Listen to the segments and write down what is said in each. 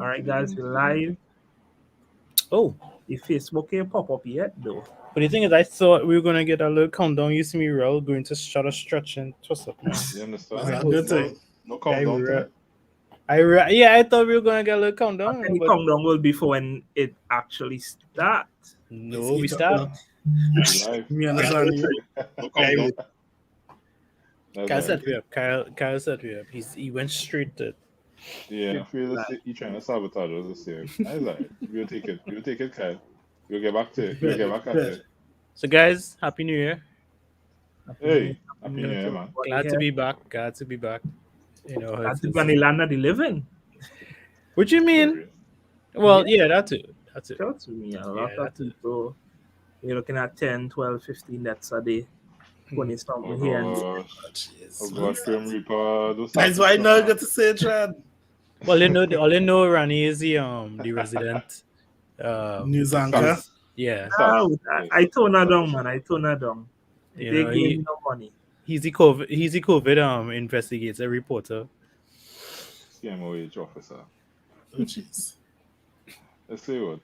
All right, guys, we're live. Oh, The Facebook can't pop up yet, though. but the thing is, I thought we were gonna get a little countdown. You see me roll, going to shut a stretch and twist up, man. You That's understand? a good thing. No I, countdown re- today. yeah, I thought we were gonna get a little I countdown, think the but countdown will be for when it actually starts. no, we It's 8 start. o'clock. We live. Me understand you. No Kyle, countdown. That's Kyle right. set me up. Kyle set me up. He went straight to. Yeah, I feel that he trying to sabotage us this year. That's right. We'll take it. We'll take it, Kyle. We'll get back to it. We'll get back at it. So, guys, happy New Year! Hey, happy New Year, man. Glad to be back. Glad to be back. You know, Glad to be on the land of the living. what you mean? Well, yeah, that too. That's it. Shout to me. A lot Yeah, of that's it. people, you're looking at 10, 12, 15 deaths a day. When it's Oh something here and there. gosh. Jeez. Oh gosh, Grim Reaper. Those That's why I now get to say it, Chad. Well, all they know, Rani is the resident. News anchor. Yeah, Oh, I tone her down, man. I tone her down. They You know, gave me no money. he's the COVID investigator reporter. CMOH officer. Oh, jeez. Let's see what.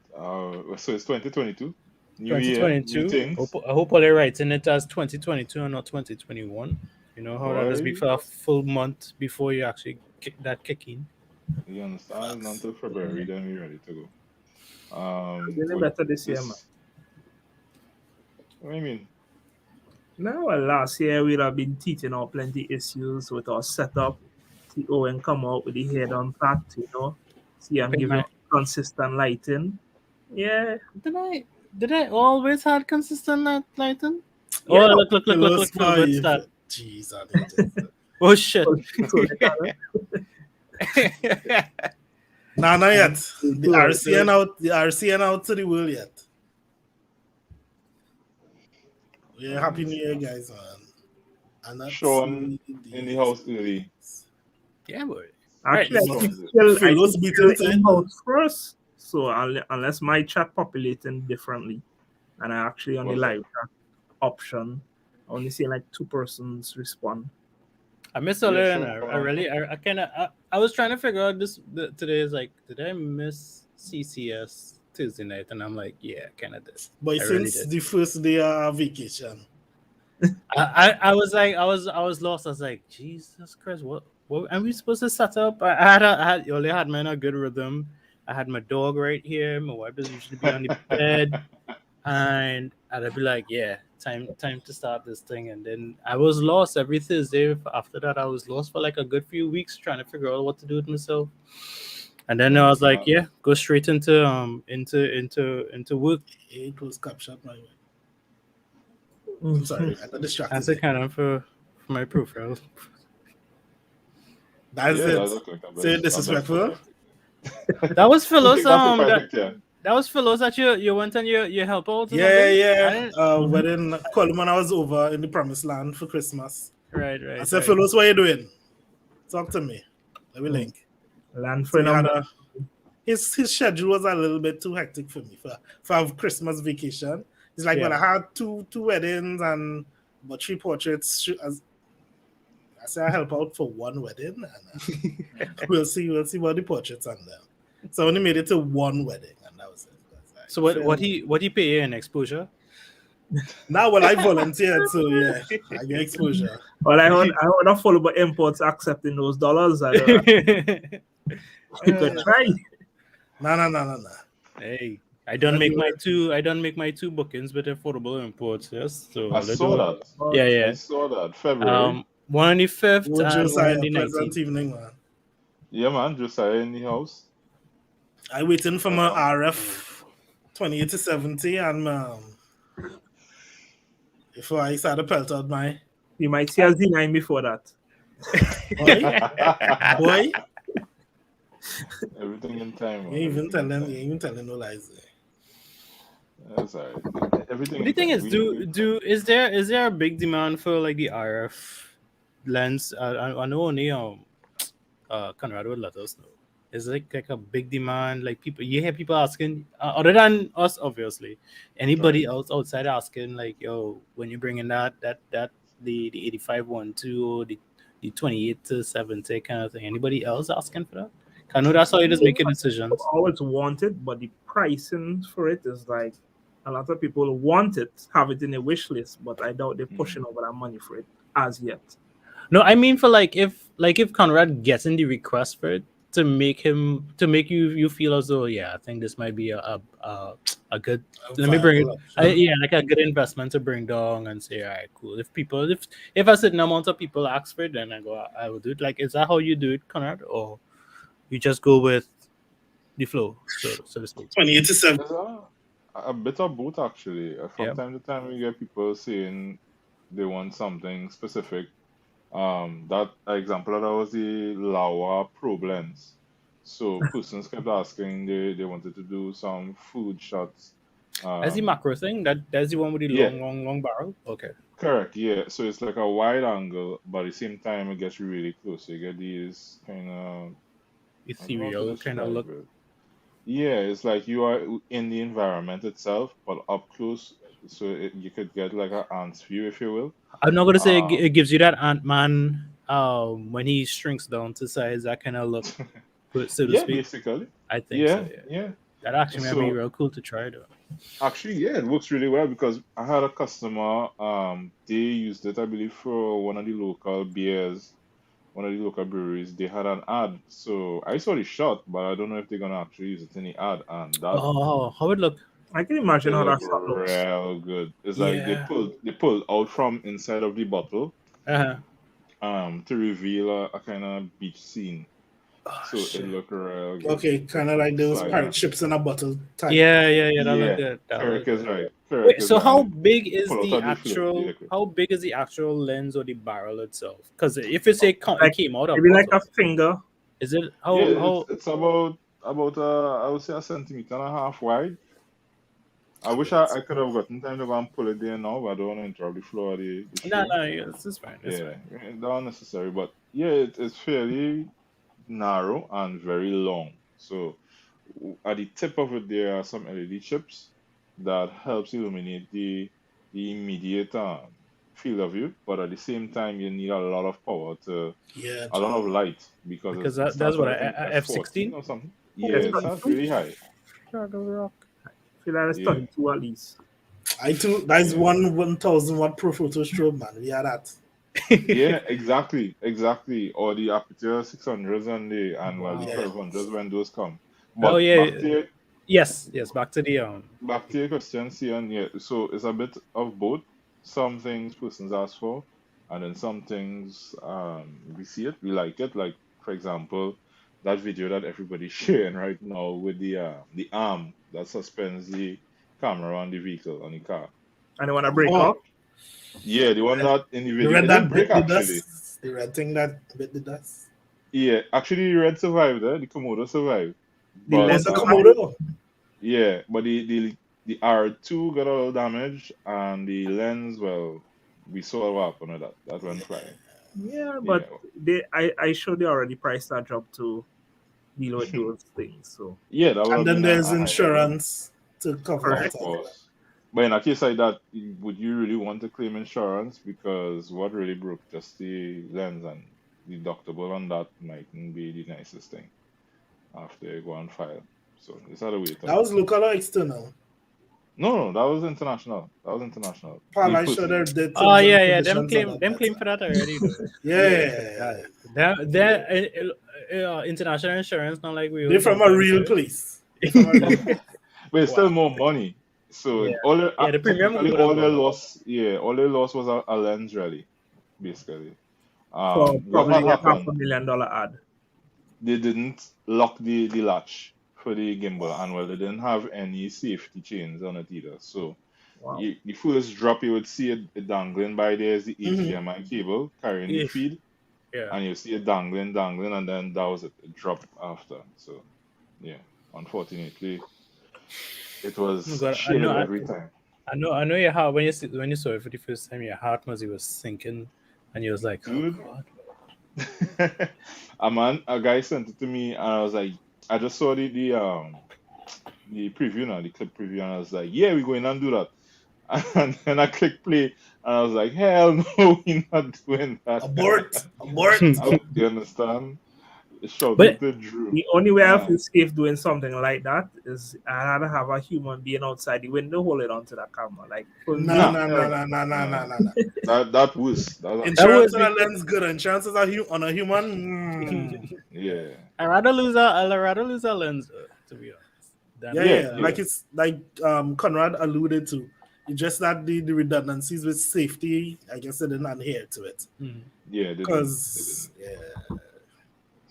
So it's 2022. New year, new 2022. things. I hope all they're writing it as 2022 and not 2021. You know how that is be for a full month before you actually kick in. You understand? Not until February, then we're ready to go. Really but better this year, man. What do you mean? No, well, last year we'd have been teaching out plenty issues with our setup. See Owen come out with the head on pat, you know. See I'm Big giving man. consistent lighting. Yeah. Did I always had consistent lighting? Yeah. Oh, look, Pillows full good start. Jeez, I did it. Oh shit. So they kinda- Nah, not yet. The RCN out to the world yet. Yeah, happy New Year, guys, man. And that's Sean in the house early. Yeah, boy. Actually, Right. I think still, Fellows beat still it, eh? in-house first. So unless my chat populating differently, and I actually on the What's live chat option, I only see like 2 persons respond. I missed all Yeah, that, and sure. I kind of I was trying to figure out today is like, did I miss CCS Tuesday night? And I'm like, yeah, kind of did. But I really since did. the first day of vacation, I was like, I was lost. I was like, Jesus Christ, what are we supposed to set up? I only had my in a good rhythm. I had my dog right here. My wife is usually be on the bed, and I'd be like, yeah, time to start this thing. And then I was lost every Thursday. After that, I was lost for like a good few weeks trying to figure out what to do with myself. And then I was like, yeah, go straight into work. it was captured my way. I'm sorry, I got distracted. That's it kind of for my profile. That's Yeah, it. that look like a Say best- disrespectul. a best- That was I Philos. think that's the perfect, yeah. That was Philos that you went and you help out. or Yeah, something? yeah. When in Coleman, I was over in the promised land for Christmas. Right. I said, Fellows, what are you doing? Talk to me. Let me link. Land So for he had number. his schedule was a little bit too hectic for me for a Christmas vacation. It's like, Yeah. well, I had two weddings and but 3 portraits. I said I help out for 1 wedding, and we'll see what the portraits on them. So I only made it to 1 wedding, and that was it. That's like, So what he pay you in exposure? Now, well, I volunteered, so yeah, I get exposure. Well, I want to follow about imports accepting those dollars. I don't you could try. No. Hey, I don't make my 2 bookings with affordable imports. Yes, so I saw that. Yeah. I saw that. February. One on the 5th Oh, and one Josiah, on the pleasant 19th. evening, man. Yeah, man. Josiah in the house. I waiting for my RF 28 to 70, and before I started pelt out my You might see us denying before that. boy. Everything in time. Man. You ain't even telling no lies. That's all right. Everything. But the thing is, is there a big demand for like the RF lens? I know only Conrad would let us know. Is like a big demand? Like you hear people asking, other than us, obviously. Anybody else outside asking, like, yo, when you bring in that the 8512 or the 28 to 70 kind of thing? Anybody else asking for that? I know that's how you just make your I decisions. always want it, but the pricing for it is like a lot of people want it, have it in a wish list, but I doubt they're pushing over that money for it as yet. No, I mean for like if Conrad gets in the request for it to make you feel as though yeah, I think this might be a good A let me bring it viable option. yeah, like a good investment to bring down and say all right cool if a certain amount of people ask for it then I will do it. Like is that how you do it, Conrad, or you just go with the flow so to speak? 2087. There's a bit of both actually. From Yeah. time to time, we get people saying they want something specific. That example that was the Lawa probe lens. So persons kept asking they wanted to do some food shots. That's the Um, macro thing. That's the one with the yeah, long barrel. Okay. correct. Yeah, so it's like a wide angle, but at the same time it gets really close. So you get these kind of I don't know how to Ethereal kind of describe look. it. Yeah, it's like you are in the environment itself, but up close, so you could get like an ant's view, if you will. I'm not gonna say Um, it gives you that Ant Man when he shrinks down to size, that kind of look, so to yeah, speak. basically. I think so. Yeah, Yeah, yeah. that actually might be So real cool to try though. actually, yeah, it works really well because I had a customer, they used it, I believe, for one of the local beers, one of the local breweries. They had an ad, so I saw the shot, but I don't know if they're gonna actually use it in the ad, and that Oh, how it look? I can imagine it how looked that shot looks. real good. It's like Yeah. they pulled out from inside of the bottle Uh-huh. to reveal a kind of beach scene. Oh So it shit. looked real good. Okay, kind of like It's those like pirate ships in a bottle type. Yeah. That look yeah, good. That Kirk look is good. right. Kirk Wait, is so right. how And big is pull out the of the fluid, the actual? liquid. How big is the actual lens or the barrel itself? Because if you say it Like came out of maybe like a bottle, finger. is it Yeah, how? it's about I would say a centimeter and a half wide. I wish I could have gotten time to go and pull it there now, but I don't want to interrupt the flow of the show. No, yeah, this is fine. It's Yeah, fine. not necessary, but yeah, it's fairly narrow and very long. So at the tip of it, there are some LED chips that helps illuminate the immediate field of view, but at the same time, you need a lot of power to Yeah, a lot of light because Because it that's starts what at I think F14 F16. or something. Yeah, It's it Holy starts really high. rock. I feel like it's Yeah, 32 at least. I too. That's yeah. 1,000 watt pro photo strobe, man. We had that. Yeah, exactly. Or the Aperture 600s and well the Wow. Yeah. 1200s when those come. Oh But yeah. Yes. Back to the back to your question, Sian, yeah. So it's a bit of both. Some things persons ask for, and then some things we see it, we like it. Like for example, that video that everybody's sharing right now with the arm that suspends the camera on the vehicle on the car. And they want to break Oh, up. Yeah, the one that in the the video red it didn't that break bit the actually. dust. The red thing that bit the dust. Yeah, actually, the red survived. The Komodo survived, The Oh, but lens it's a survived. Komodo. yeah, but the R2 got a little damage, and the lens, well, we saw what happened with that. That went flying. Yeah, Yeah, but I sure they already priced that job to deal with those things. So yeah, that would And have then been there's a high level, insurance to cover of it. correct. course. But in a case like that, would you really want to claim insurance? Because what really broke just the lens, and the deductible on that mightn't be the nicest thing after you go and file. So it's had to wait That out. was local or external. No, that was international. That was international. Paul, The I sure person, there did Oh terms and yeah. Them conditions a claim lot them claim better. for that already though. yeah, Yeah. That international insurance not like we They're own from a sometimes. real place. They're from a real place. but it's still Wow. more money. So Yeah. all their, Yeah. The premium technically would have gone up. all they lost was a lens really, basically. For What had probably a happened? $500,000 ad. They didn't lock the latch for the gimbal, and well, they didn't have any safety chains on it either. So Wow. the first drop, you would see it dangling by there is the Mhm. HDMI cable carrying the Yeah. feed, Yeah. and you see it dangling, and then that was it. It dropped after. So yeah, unfortunately, it Oh was God, shared every time. I know your heart when you saw it for the first time, your heart must was sinking, and you was like, oh Dude, God. a guy sent it to me, and I was like, I just saw the preview now, the clip preview, and I was like, yeah, we're going and do that. And then I clicked play, and I was like, hell no, we're not doing that. Abort. Abort. You understand? shouting But to Drew. The only way I Uh, feel safe doing something like that is I had to have a human being outside the window holding onto that camera, like full No, view. nah, no, no, hell no, no, no, no, no. no, no. That was that Insurance would on a be lens good. Insurance is on a human. yeah. I'd rather lose a lens, to be honest. Yeah, Than Yeah, yeah. yeah. Like it's like Conrad alluded to. It's just that the redundancies with safety, I guess they didn't adhere to it. Mhm. Yeah, they didn't. They Because didn't. yeah,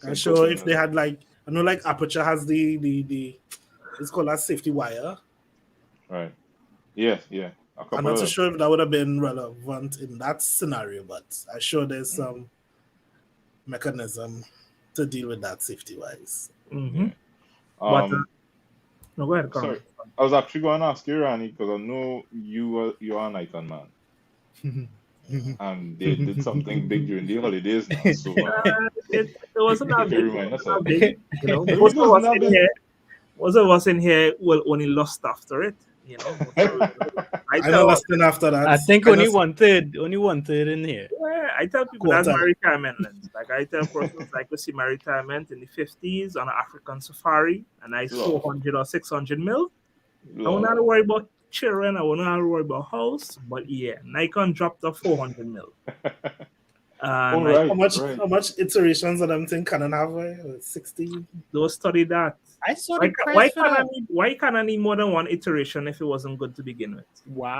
I'm Simple sure thing if as they that. had like I know like Aperture has the it's called that safety wire. Right. Yeah, yeah. A I'm couple not of so them. sure if that would have been relevant in that scenario, but I'm sure there's Mm, some mechanism to deal with that safety wise. Mm-hmm. yeah. But Um no, go ahead, sorry. Conrad. I was actually going to ask you, Rani, because I know you are an icon man. And they did something big during the holidays now. So It wasn't that if you big. It remind us wasn't that of big. You know, it wasn't that big. most of us in here will only lust after it. You know, most of us, I I know tell, listening after that. I think I know only one third in here. yeah, I tell people that's quarter. my retirement lens. Like I tell persons, I could see my retirement in the 50s on an African safari, a nice Lord, 400 or 600 mil. I won't have to Lord. worry about children. I won't have to worry about house. But yeah, Nikon dropped a 400 mil, Oh and I right, right. How much iterations of them thing Canon have? 60? don't study that. I saw Why, the price why for can't I that. need why can't I need more than one iteration if it wasn't good to begin with?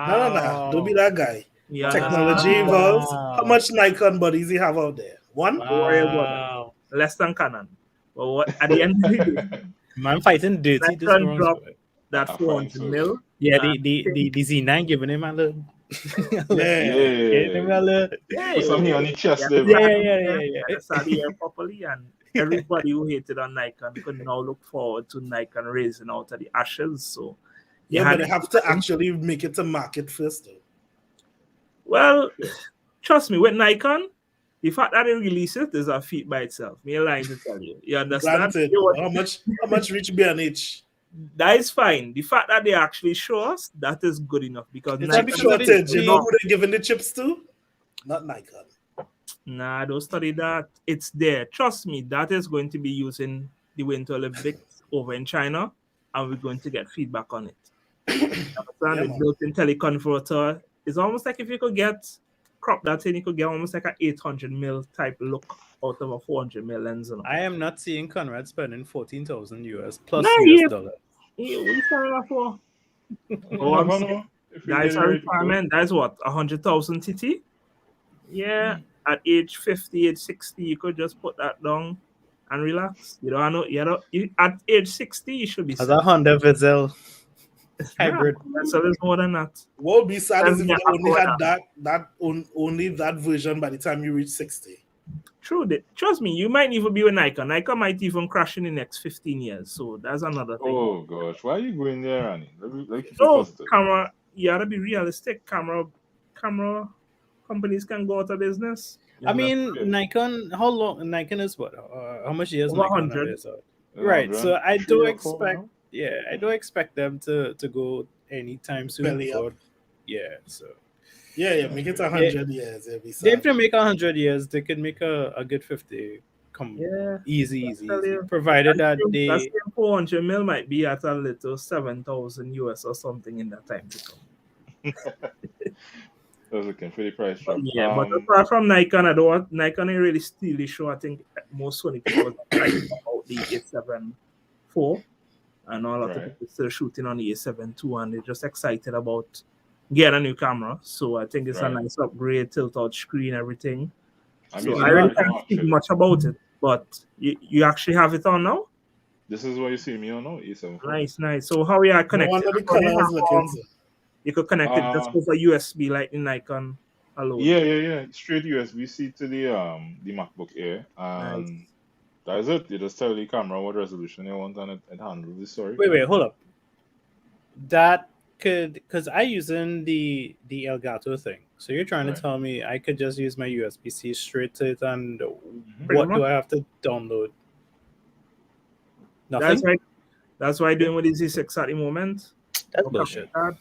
No, no, no. Don't be Wow. that guy. You Technology understand? evolves. How Wow. much Nikon buddies you have out there? One? Don't worry about that. Wow. Less than Canon. But what at the end of the day, Man fighting dirty this Nikon morning. dropped that I find 400 so. mil. Yeah, And I think, the Z9 giving him a little, Yeah. giving him a Yeah. little. yeah, Put some here on the yeah, chest the there, Yeah, bro. yeah, saddle yeah, here, yeah, the saddle here properly, and everybody who hated on Nikon could now look forward to Nikon raising out of the ashes. So you Yeah, but had they have to actually make it to market first, though. well, trust me, with Nikon, the fact that they release it is a feat by itself. Me a line to tell you. You understand? Granted, You know what? how much reach B&H? That is fine. The fact that they actually show us that is good enough because Is that Chip Nikon because is of the shortage. You know enough. who they're giving the chips to? Not Nikon. Nah, don't study that. It's there. Trust me, that is going to be used in the Winter Olympics over in China, and we're going to get feedback on it. Understand? Yeah, The man. built-in teleconverter is almost like if you could get crop that in, you could get almost like an 800 mil type look out of a 400 mil lens. You know? I am not seeing Conrad spending 14,000 US Nah, plus US yeah, dollar. yeah, what you signing up for? You Oh, I'm never saying know if we that get is it a right, people. requirement. That is what 100,000 TT. Yeah, Mm. at age 50, age 60, you could just put that down and relax. You know, I know, at age 60, you should be As set. a Honda Vizel Nah, hybrid. so there's more than that. What would be sad is Doesn't if get you only afford had that. only that version by the time you reach 60. True, trust me, you might even be with Nikon. Nikon might even crash in the next 15 years. So that's another thing. Oh gosh, why are you going there, Annie? Let me keep it No, positive. camera, you gotta be realistic. Camera companies can go out of business. You I know, mean, Yeah, Nikon, how long? Nikon is what? How much years over Nikon 100. is out? it's Right. So I do 103 or 4 expect, now. yeah, I do expect them to go anytime soon Belly up. before, yeah. So Yeah, yeah, make it Okay. 100 years. It'll be if sad. they make 100 years, they could make a good 50. Come Yeah, tell easy. you. Provided that That they, same 400 mil might be at a little 7,000 US or something in that time to come. I was looking for the price But drop. yeah, but apart from Nikon, I don't want Nikon ain't really steal the show. I think most Sony people are excited about the A7 IV, and a lot of Right, people still shooting on the A7 II, and they're just excited about getting a new camera. So I think it's a right. nice upgrade, tilt out screen, everything. I'm So using I the really Micro can't speak actually. much about it, but you actually have it on now. This is what you see me on now, A74. Nice, nice. So how we are No connected? wonder the color was looking so. You could connect it just Uh over USB like the Nikon alone. yeah. Straight USB-C to the MacBook Air, Nice. and that's it. You just tell the camera what resolution you want, and it handles the story. wait, hold up. That could, because I using the Elgato thing. So you're trying to Right. tell me I could just use my USB-C straight to it, and Pretty what much. do I have to download? That's Nothing. right. That's why Yeah. doing with the Z6 at the moment. That's No capture bullshit. card.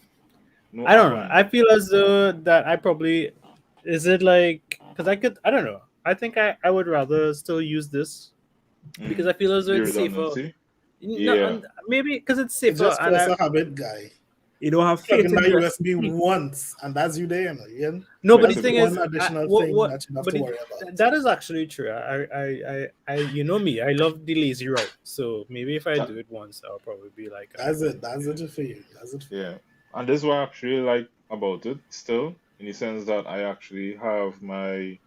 No I app don't know. on I it. feel as though that I probably, is it like, because I don't know. I think I would rather still use this because I feel as though The it's safer. redundancy. No, Yeah. maybe because it's It's safer, just and force a habit, guy. You don't have Plug faith in in that the USB recipe. once, and that's you there. You know? no. But the That's thing Typical. is, one additional thing what? that you have But to worry about. that is actually true. You know me. I love the lazy route. So maybe if I That, do it once, I'll probably be like, That's it. That's it for you. That's it. For you. yeah. And this is what I actually like about it still, in the sense that I actually have my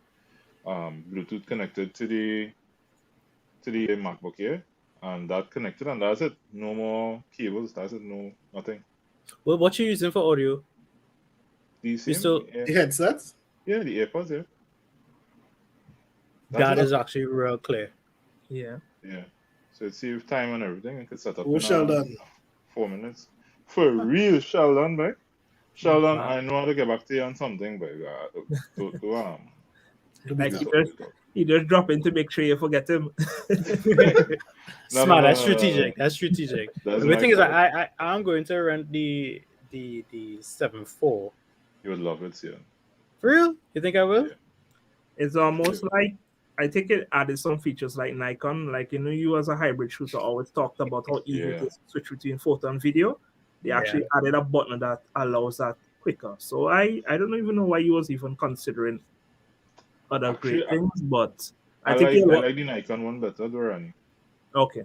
Bluetooth connected to the MacBook here, and that connected, and that's it. No more cables. That's it. No nothing. well, what you using for audio? The You same. still Yeah. The headsets. Yeah. The AirPods. Yeah. That's that it. is actually real clear. Yeah. Yeah. So it saves time and everything. I could set up Oh, in Sheldon. 4 minutes. For real, Sheldon, boy. Sheldon, Wow. I know how to get back to you on something, but To be Like do tough. talk, do talk. he just drop in to make sure you forget him. No, Smart. That's no. strategic. That's strategic. That's The good my thing is, fault. I'm going to rent the 7.4. You would love it, yeah. For real? You think I will? Yeah. It's Yeah. almost like I think it added some features like Nikon, like you as a hybrid shooter always talked about how easy it Yeah. is to switch between photo and video. They Yeah. actually added a button that allows that quicker. So I don't even know why you was even considering other Actually, great things, but I think I you'll like the Nikon one better, though, Rani. okay.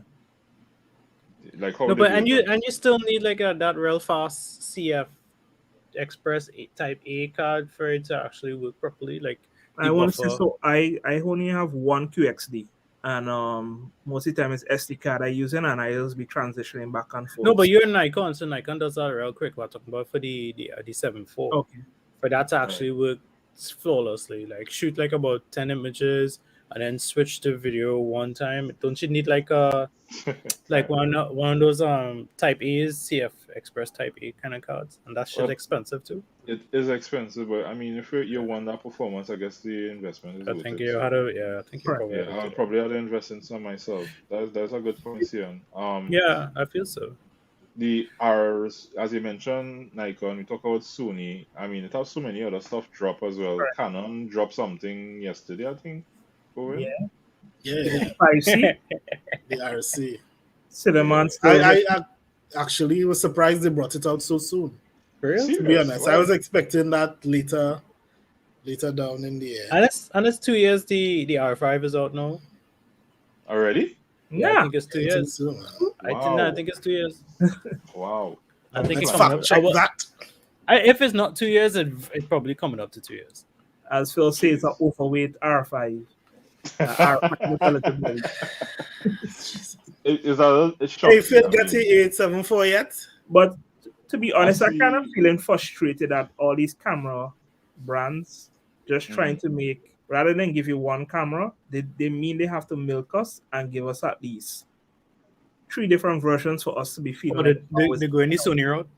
Like how No, they but do it on. and you still need like that real fast CF Express Type A card for it to actually work properly, like the I want to say buffer. so. I only have one QXD, and most of the time it's SD card I use it, and I just be transitioning back and No, but forth. you're Nikon, so Nikon does that real quick. We're talking about for the 7.4. Okay, For that to Right. actually work flawlessly, like shoot like about 10 images and then switch to video one time. Don't you need like like one of those Type A's, CF Express Type A kind of cards, and that shit's Well, expensive too. it is expensive, but I mean, if you want that performance, I guess the investment is I worth think it. you had So to, yeah, I think you correct. probably yeah, had to I'll do that. probably have to invest in some myself. That's a good point, Sion. Yeah, I feel so. The R's, as you mentioned, Nikon, we talk about Sony. I mean, it has so many other stuff drop as well. Correct. Canon dropped something yesterday, I think. Owen? Yeah, Yeah, 5C the RC. cinema Yeah. and still I actually was surprised they brought it out so soon. For real? To be Serious? honest, I Wow. was expecting that later down in the year. And it's 2 years. The R5 is out now. Already? Yeah, I yeah. think it's 2 I think years. so, man. I Wow. think it's 2 years. Wow. I I'm think it's Let's coming flying up. fact by. check that. If it's not 2 years, it's probably coming up to 2 years. As Phil says, it's an Jeez. overweight R5. R5 is a little bit. Is that it's Hey, shocking? Phil, I get the mean, 874 yet? But to be I honest, I kind of see. feeling frustrated at all these camera brands just trying Mhm. to make, rather than give you one camera, they mean they have to milk us and give us at least three different versions for us to be feeling Oh, like always. they go in the Sony route.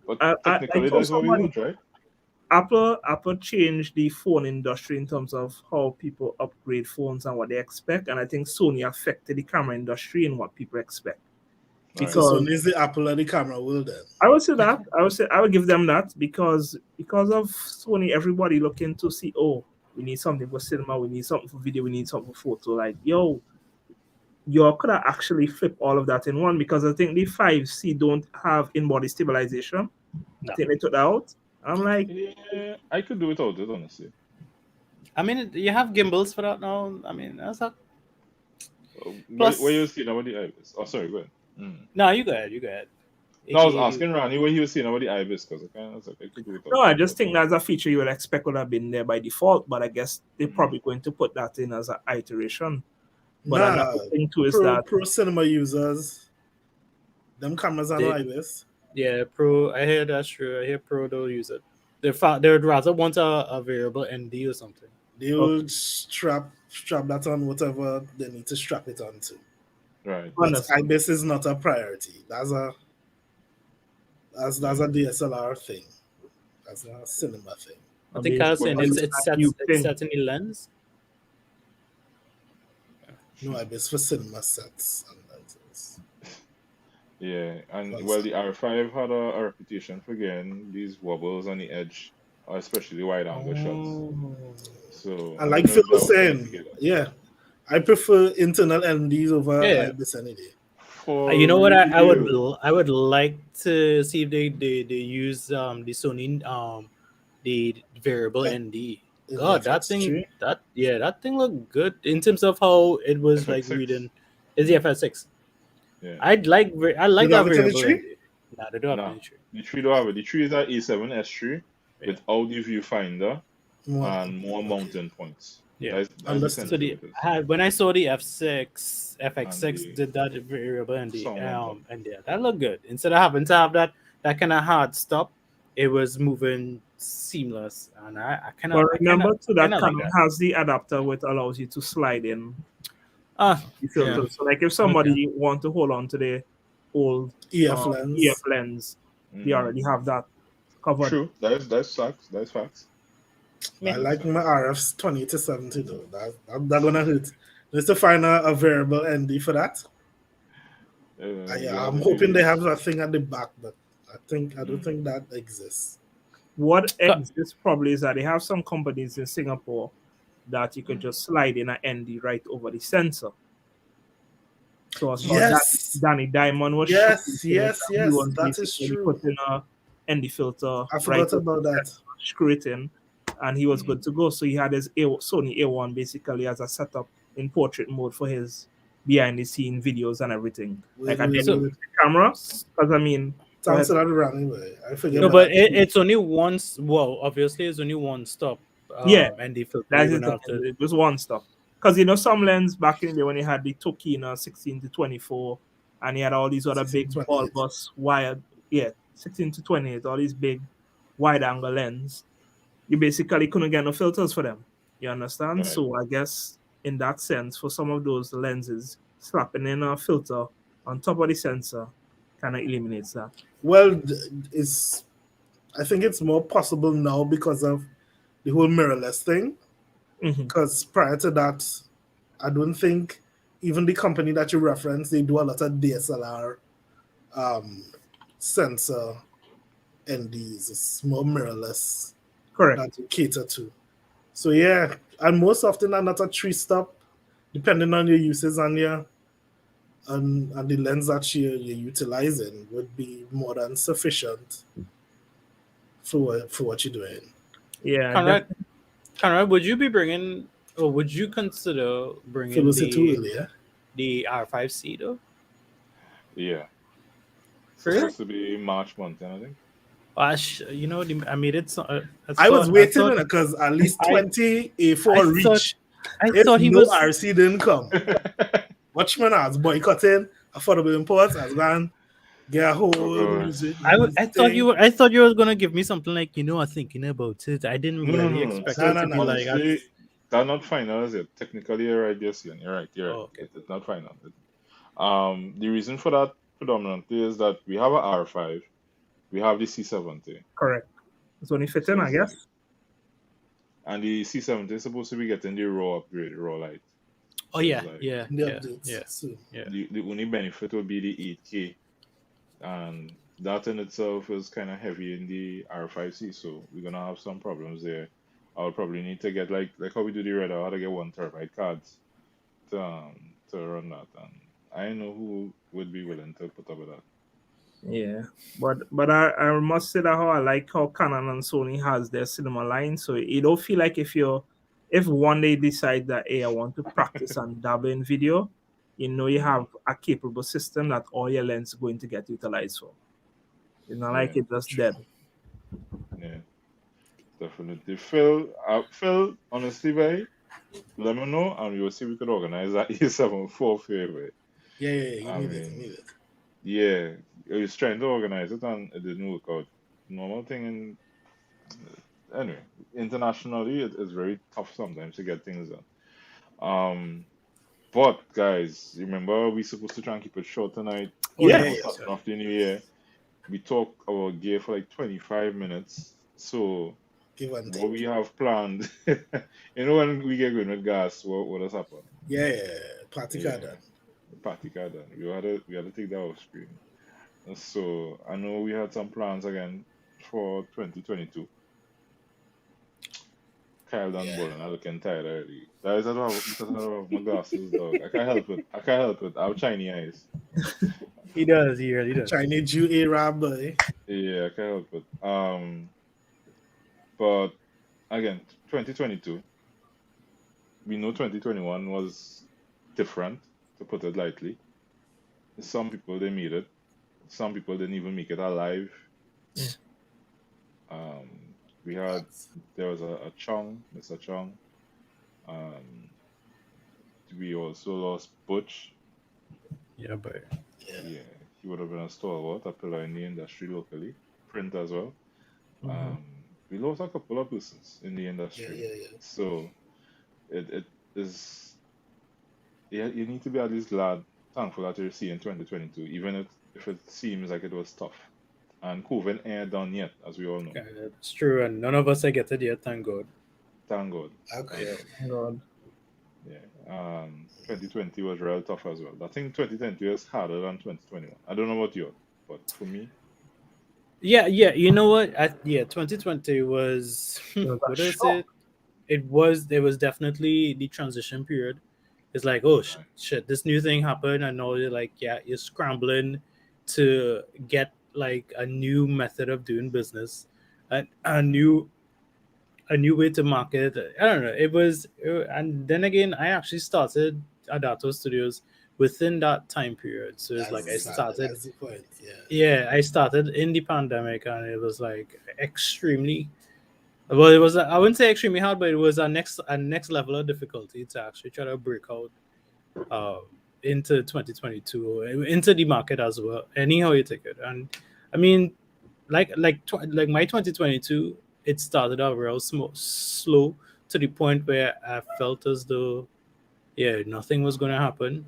But I technically, saw that's what we somebody want, right? Apple changed the phone industry in terms of how people upgrade phones and what they expect, and I think Sony affected the camera industry in what people expect. Right. So Because Sony is the Apple of the camera world then. I would say that I would give them that because of Sony, everybody looking to see, oh, we need something for cinema, we need something for video, we need something for photo. Like, yo, you could have actually flipped all of that in one because I think the 5C don't have in-body stabilization. I No. think they took that out. I'm like, Yeah, I could do without it, honestly. I mean, you have gimbals for that now. I mean, that's not. Where you Plus, seeing about the ibis? Oh, sorry, go ahead. Mm. no, you go ahead. You go ahead. No, I was 80. asking Ronnie where he was seeing about the ibis because I was like, I could do without no, I it. just think that's a feature you would expect would have been there by default, but I guess they're Mm. probably going to put that in as an iteration. But Nah, another thing too is that pro cinema users, them cameras are no They- IBIS. Yeah, Pro. I hear that's true. I hear Pro don't use it. They'd rather want a variable ND or something. They will strap that on whatever they need to strap it onto. Right. But Understand. IBIS is not a priority. That's a DSLR thing. That's a cinema thing. I think mean, I was saying But- it's set in the lens. No IBIS for cinema sets and lenses. Yeah, and One well, the second. R5 had a reputation for getting these wobbles on the edge, especially wide angle shots. Oh. So And like Phil was saying, yeah, I prefer internal LEDs over Yeah. IBIS any day. You know what? real. I would like to see if they use the Sony the variable Like ND. in the God, that thing FX3. that thing looked good in terms of how it was like FX6. reading. Is the FS6? Yeah. I You like don't that have it in the variable tree? ND. Nah, they don't have No, any tree. the tree don't have it. The tree is an A7 S3 Yeah, without the viewfinder More, and more okay. mountain points. yeah. That's Understood. So essentially the what it is. I had when I saw the F6 And FX6 the did that variable sound on top. and yeah, that looked good. Instead of having to have that kind of hard stop, it was moving seamless, and But remember too I kind that of like Canon that. has the adapter which allows you to slide in Ah, the yeah, filter. So like if okay. somebody want to hold on to the old EF EF lens. lens, they Hmm. already have that covered. True. That's facts. That's facts. Yeah. I That's like my facts. RFs 20 to 70 though. That gonna hurt. Let's to find a variable ND for that. You have I'm to hoping they use. have that thing at the back, but I don't Mm, think that exists. What Co- exists probably is that they have some companies in Singapore that you could mm. just slide in an ND right over the sensor. So I saw that Yes, Danny Diamond was showing it, yes, and he yes. was That is basically true. putting a ND filter I right forgot over about the that. sensor, screw it in, and he was Mm. good to go. So he had his Sony A1 basically as a setup in portrait mode for his behind the scene videos and everything. Wait, Like I wait, didn't so use wait. the camera because I mean, go Thanks ahead. to that running way. I forget no, Yeah, about but that. it's only once. Well, obviously, it's only one stop. yeah, And the filter that you're is gonna the have to. thing. It was one stop because some lens back in the day when they had the Tokina 16 to 24 and he had all these other big 1628. bulbous wide, yeah, 16 to 28, all these big wide angle lens. You basically couldn't get no filters for them. You understand? Right. So I guess in that sense, for some of those lenses, slapping in a filter on top of the sensor kind of eliminates that. Well, it's I think it's more possible now because of the whole mirrorless thing. Hmm. Because prior to that, I don't think even the company that you reference, they do a lot of DSLR um, sensor NDs. It's more mirrorless Correct. that you cater to. So yeah, and most often than not a three stop, depending on your uses and your and the lens that you're utilizing would be more than sufficient for what you're doing. Yeah, Conrad, definitely. Conrad, would you be bringing, or would you consider bringing Philosophy too earlier. the R5C though? Yeah. Really? Supposed to be March month, I think. You know, I made it. I was waiting because at least I 20 I A4 thought reach I if thought he no was. RC didn't come. Watchman has boycotting affordable imports has gone get a Oh whole god. music thing. I thought you were gonna give me something like, I'm thinking about it. I didn't No, no, really no, no. expect No, it no, to no. be like Honestly, that's. that's not final as yet. Technically, you're right, yes, Ian. You're right. You're right. Oh, okay. It's not final. The reason for that predominantly is that we have a R5, we have the C70. Correct. It's only fitting, So I guess. and the C70 is supposed to be getting the raw upgrade, raw light. Oh So it's yeah, like yeah, The yeah, updates yeah, soon. yeah. the only benefit would be the 8K, and that in itself is kind of heavy in the R5C. So we're gonna have some problems there. I'll probably need to get like how we do the red. I'll have to get 1 terabyte cards to run that, and I know who would be willing to put up with that. Yeah, but I must say that how I like how Canon and Sony has their cinema line. So you don't feel like if one day decide that hey I want to practice and dabble in video, you have Mm, a capable system that all your lens going to get utilized for. It's not yeah, like it just True. dead. yeah, definitely. Phil, honestly, boy, let me know, and we'll see if we could organize that E74 favor. Yeah. You I need it. You need mean, it. yeah, I was trying to organize it and it didn't work out. Normal thing in anyway, internationally, it's very tough sometimes to get things done. Um, but guys, remember we supposed to try and keep it short tonight. Oh You yeah, know, Yes, yeah, starting yeah. off the new year, we talk about gear for like 25 minutes. So Give and what we take. have planned, when we get going with gas, what has happened? Yeah. Party card Yeah, done. the party card done. We had to take that off screen. So I know we had some plans again for 2022. Kyle done Yeah. bowling. I'm looking tired already. That is because I don't have my glasses, dog. I can't help it. I can't help it. I have shiny eyes. He does. He really does. Chinese Jew Arab boy. Yeah, I can't help it. But again, 2022. We know 2021 was different, to put it lightly. Some people they made it. Some people didn't even make it alive. Mm. We had there was a Chong, Mr. Chong. Um, we also lost Butch. Yeah, but Yeah. Yeah, he would have been a stalwart, a pillar in the industry locally. Print as well. Mhm. We lost a couple of persons in the Yeah, industry, yeah, yeah. so it is. Yeah, you need to be at least glad, thankful that you're seeing 2022, even if it seems like it was tough. And COVID ain't done yet, as we all know. it's true, and none of us are get it yet. Thank God. Thank God. Okay. Yeah, God. Yeah. 2020 was real tough as well. I think 2020 was harder than 2021. I don't know about you, but for me, Yeah, yeah. You know what? 2020 was It was a what did I say? shock. It was definitely the transition period. It's like, oh right, shit, this new thing happened, and now you're like, yeah, you're scrambling to get like a new method of doing business, and a new way to market. I don't know. And then again, I actually started Adato Studios within that time period. So it's like I started, That's the point. Yeah. yeah, I started in the pandemic, and it was like extremely. Well, it was I wouldn't say extremely hard, but it was a next level of difficulty to actually try to break out uh, into 2022 into the market as well. Anyhow you take it, and I mean, like my 2022, it started out real slow to the point where I felt as though yeah nothing was going to happen.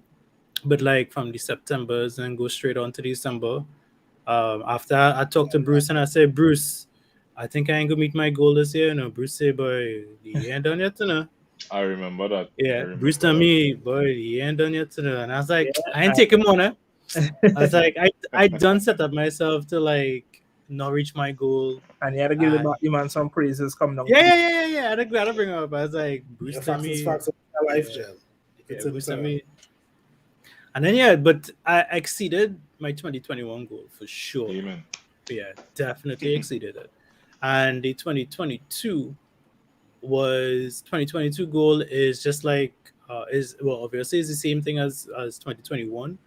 But like from the September's and go straight on to December. After I talked to Bruce and I said, Bruce, I think I ain't gonna meet my goal this year. No, Bruce said, boy, you ain't done yet, you know. I remember that. I Yeah, Bruce remember told that. me, boy, you ain't done yet, you know. And I was like, Yeah, I ain't taking more, eh? I was like, I done set up myself to like not reach my goal. and you had to give And the man some praises coming down yeah, to yeah, the yeah, yeah, yeah. I had to bring her up. I was like, Bruce Yeah, told facts is me, facts of my life, yeah, Jen. You yeah, could say Bruce so. told me. And then yeah, but I exceeded my 2021 goal for sure. Amen. Yeah, definitely exceeded it. And the 2022 goal is just like is well obviously it's the same thing as 2021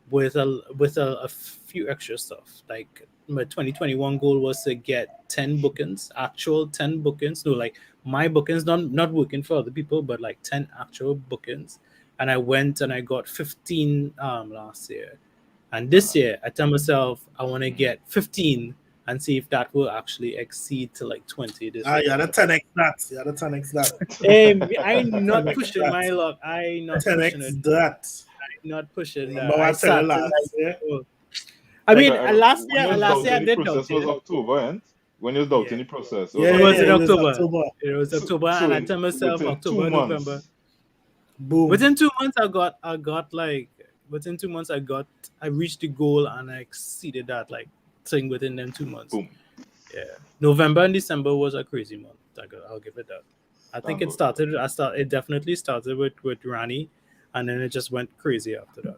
with a few extra stuff. Like my 2021 goal was to get 10 bookings, actual 10 bookings. No, like my bookings, not working for other people, but like 10 actual bookings. And I went and I got 15 last year. And this year, I tell myself I want to get 15 and see if that will actually exceed to like 20 this year. You had a 10x that. You had a 10x that. I'm not 10x pushing that. my luck. I'm not pushing it. 10x that. I'm not pushing that. Remember what I I said started. last year? I like mean, But when you was last year I doubting the did doubt process was it. October, and when you was Yeah, doubting the process, it was Yeah, it yeah, was yeah. in October. It was October. October. It was So, October, so and I tell myself within October, November. Boom. Within 2 months, I got like within 2 months, I reached the goal and I exceeded that like thing within them 2 months. boom. Yeah, November and December was a crazy month. I'll give it that. I think Thank it God. started. It definitely started with Rani, and then it just went crazy after that.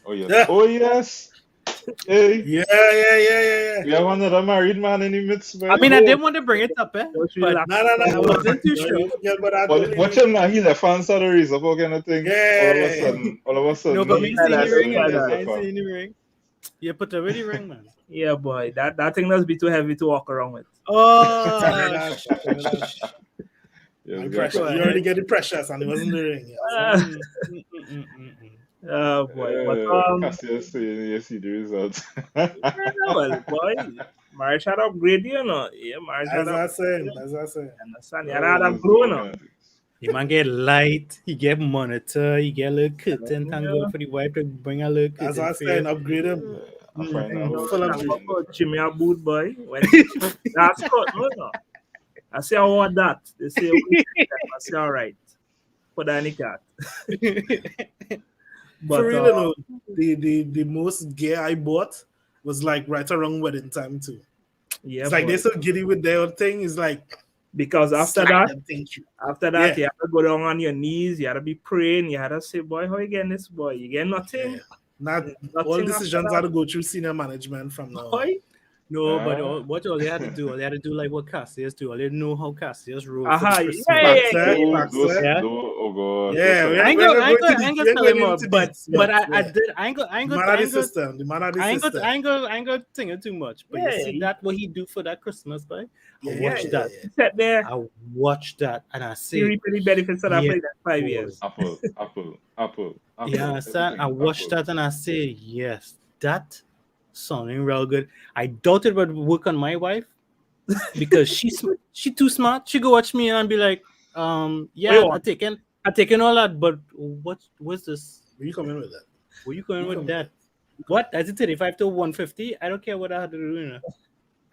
Oh yes. Yeah. Oh yes. Hey, Yeah, yeah, yeah, yeah, we have another married man in the midst, I boy. mean, I oh, didn't want to bring it up, don't you but laugh. No, no, no. I wasn't too No, sure. you forget about that But goalie. watch him now. He left answer the reason for kind of thing. Yeah. All of a No, sudden, but me Tell seeing the us, ring, tell I us. ain't seeing the ring. You put a ready ring, man. Yeah, boy, that thing must be too heavy to walk around with. Tell me Oh, that. Tell me that. Yes, My got pressure. that. You already get the pressures, and it wasn't the ring. Yes. Ah, mm. oh boy, but Cassius saying you see the results. yeah, well, boy, marriage had upgrade, you know. Yeah, marriage had As I upgrade. saying. As I saying. Understand? You had Oh, that just glow, you all know. kind of things. The man get light, he get monitor, he get a little curtain. Thank Yeah. God for the wife to bring a little As curtain I for saying, you. upgrade him. I find that whole Full of Thank G. God situation for difficult. Jimmy a boot boy. When that's cut, no, no. I say I want that. They say, okay, I say, all right. Put that in the cat. For But real, you know, the most gear I bought was like right around wedding time too. yeah, It's like boy. they're so giddy with their thing. It's like Because after Slide that, them, thank you. you had to go down on your knees, you had to be praying, you had to say, boy, how you getting this, boy? You get nothing. Yeah. Not Nothing all after decisions that. are to go through senior management from now on. Boy. No, but Ah. what all they had to do, all they had to do like what Cassius do. All they know how Cassius roll for Aha, the Christmas. Facts, yeah. eh? Oh, Facts, those, eh? Yeah. oh God. Yeah, those we are- I ain't we're gonna, not I ain't going to gonna, I ain't we gonna ain't tell going him more, into but deets, but I yeah. did, I ain't gonna, I ain't The gonna, man I of the ain't gonna, system, the man of the I ain't system. gonna, I ain't gonna think it too much. But you Yeah, see that what he do for that Christmas, boy? Yeah, I watched that. He sat there, I watched that, and I he say, reaping the benefits of that yeah, for that 5 boy. years. Apple, apple, apple, apple. You understand? I everything, watched apple. that, and I say, yes, that sounding real good. I doubt it would work on my wife because she too smart. She go watch me and be like, yeah, want? I taken all that, but what's this? Where you coming with that? Where you going You with come that? What? Is it 35 to 150? I don't care what I had to do, you know.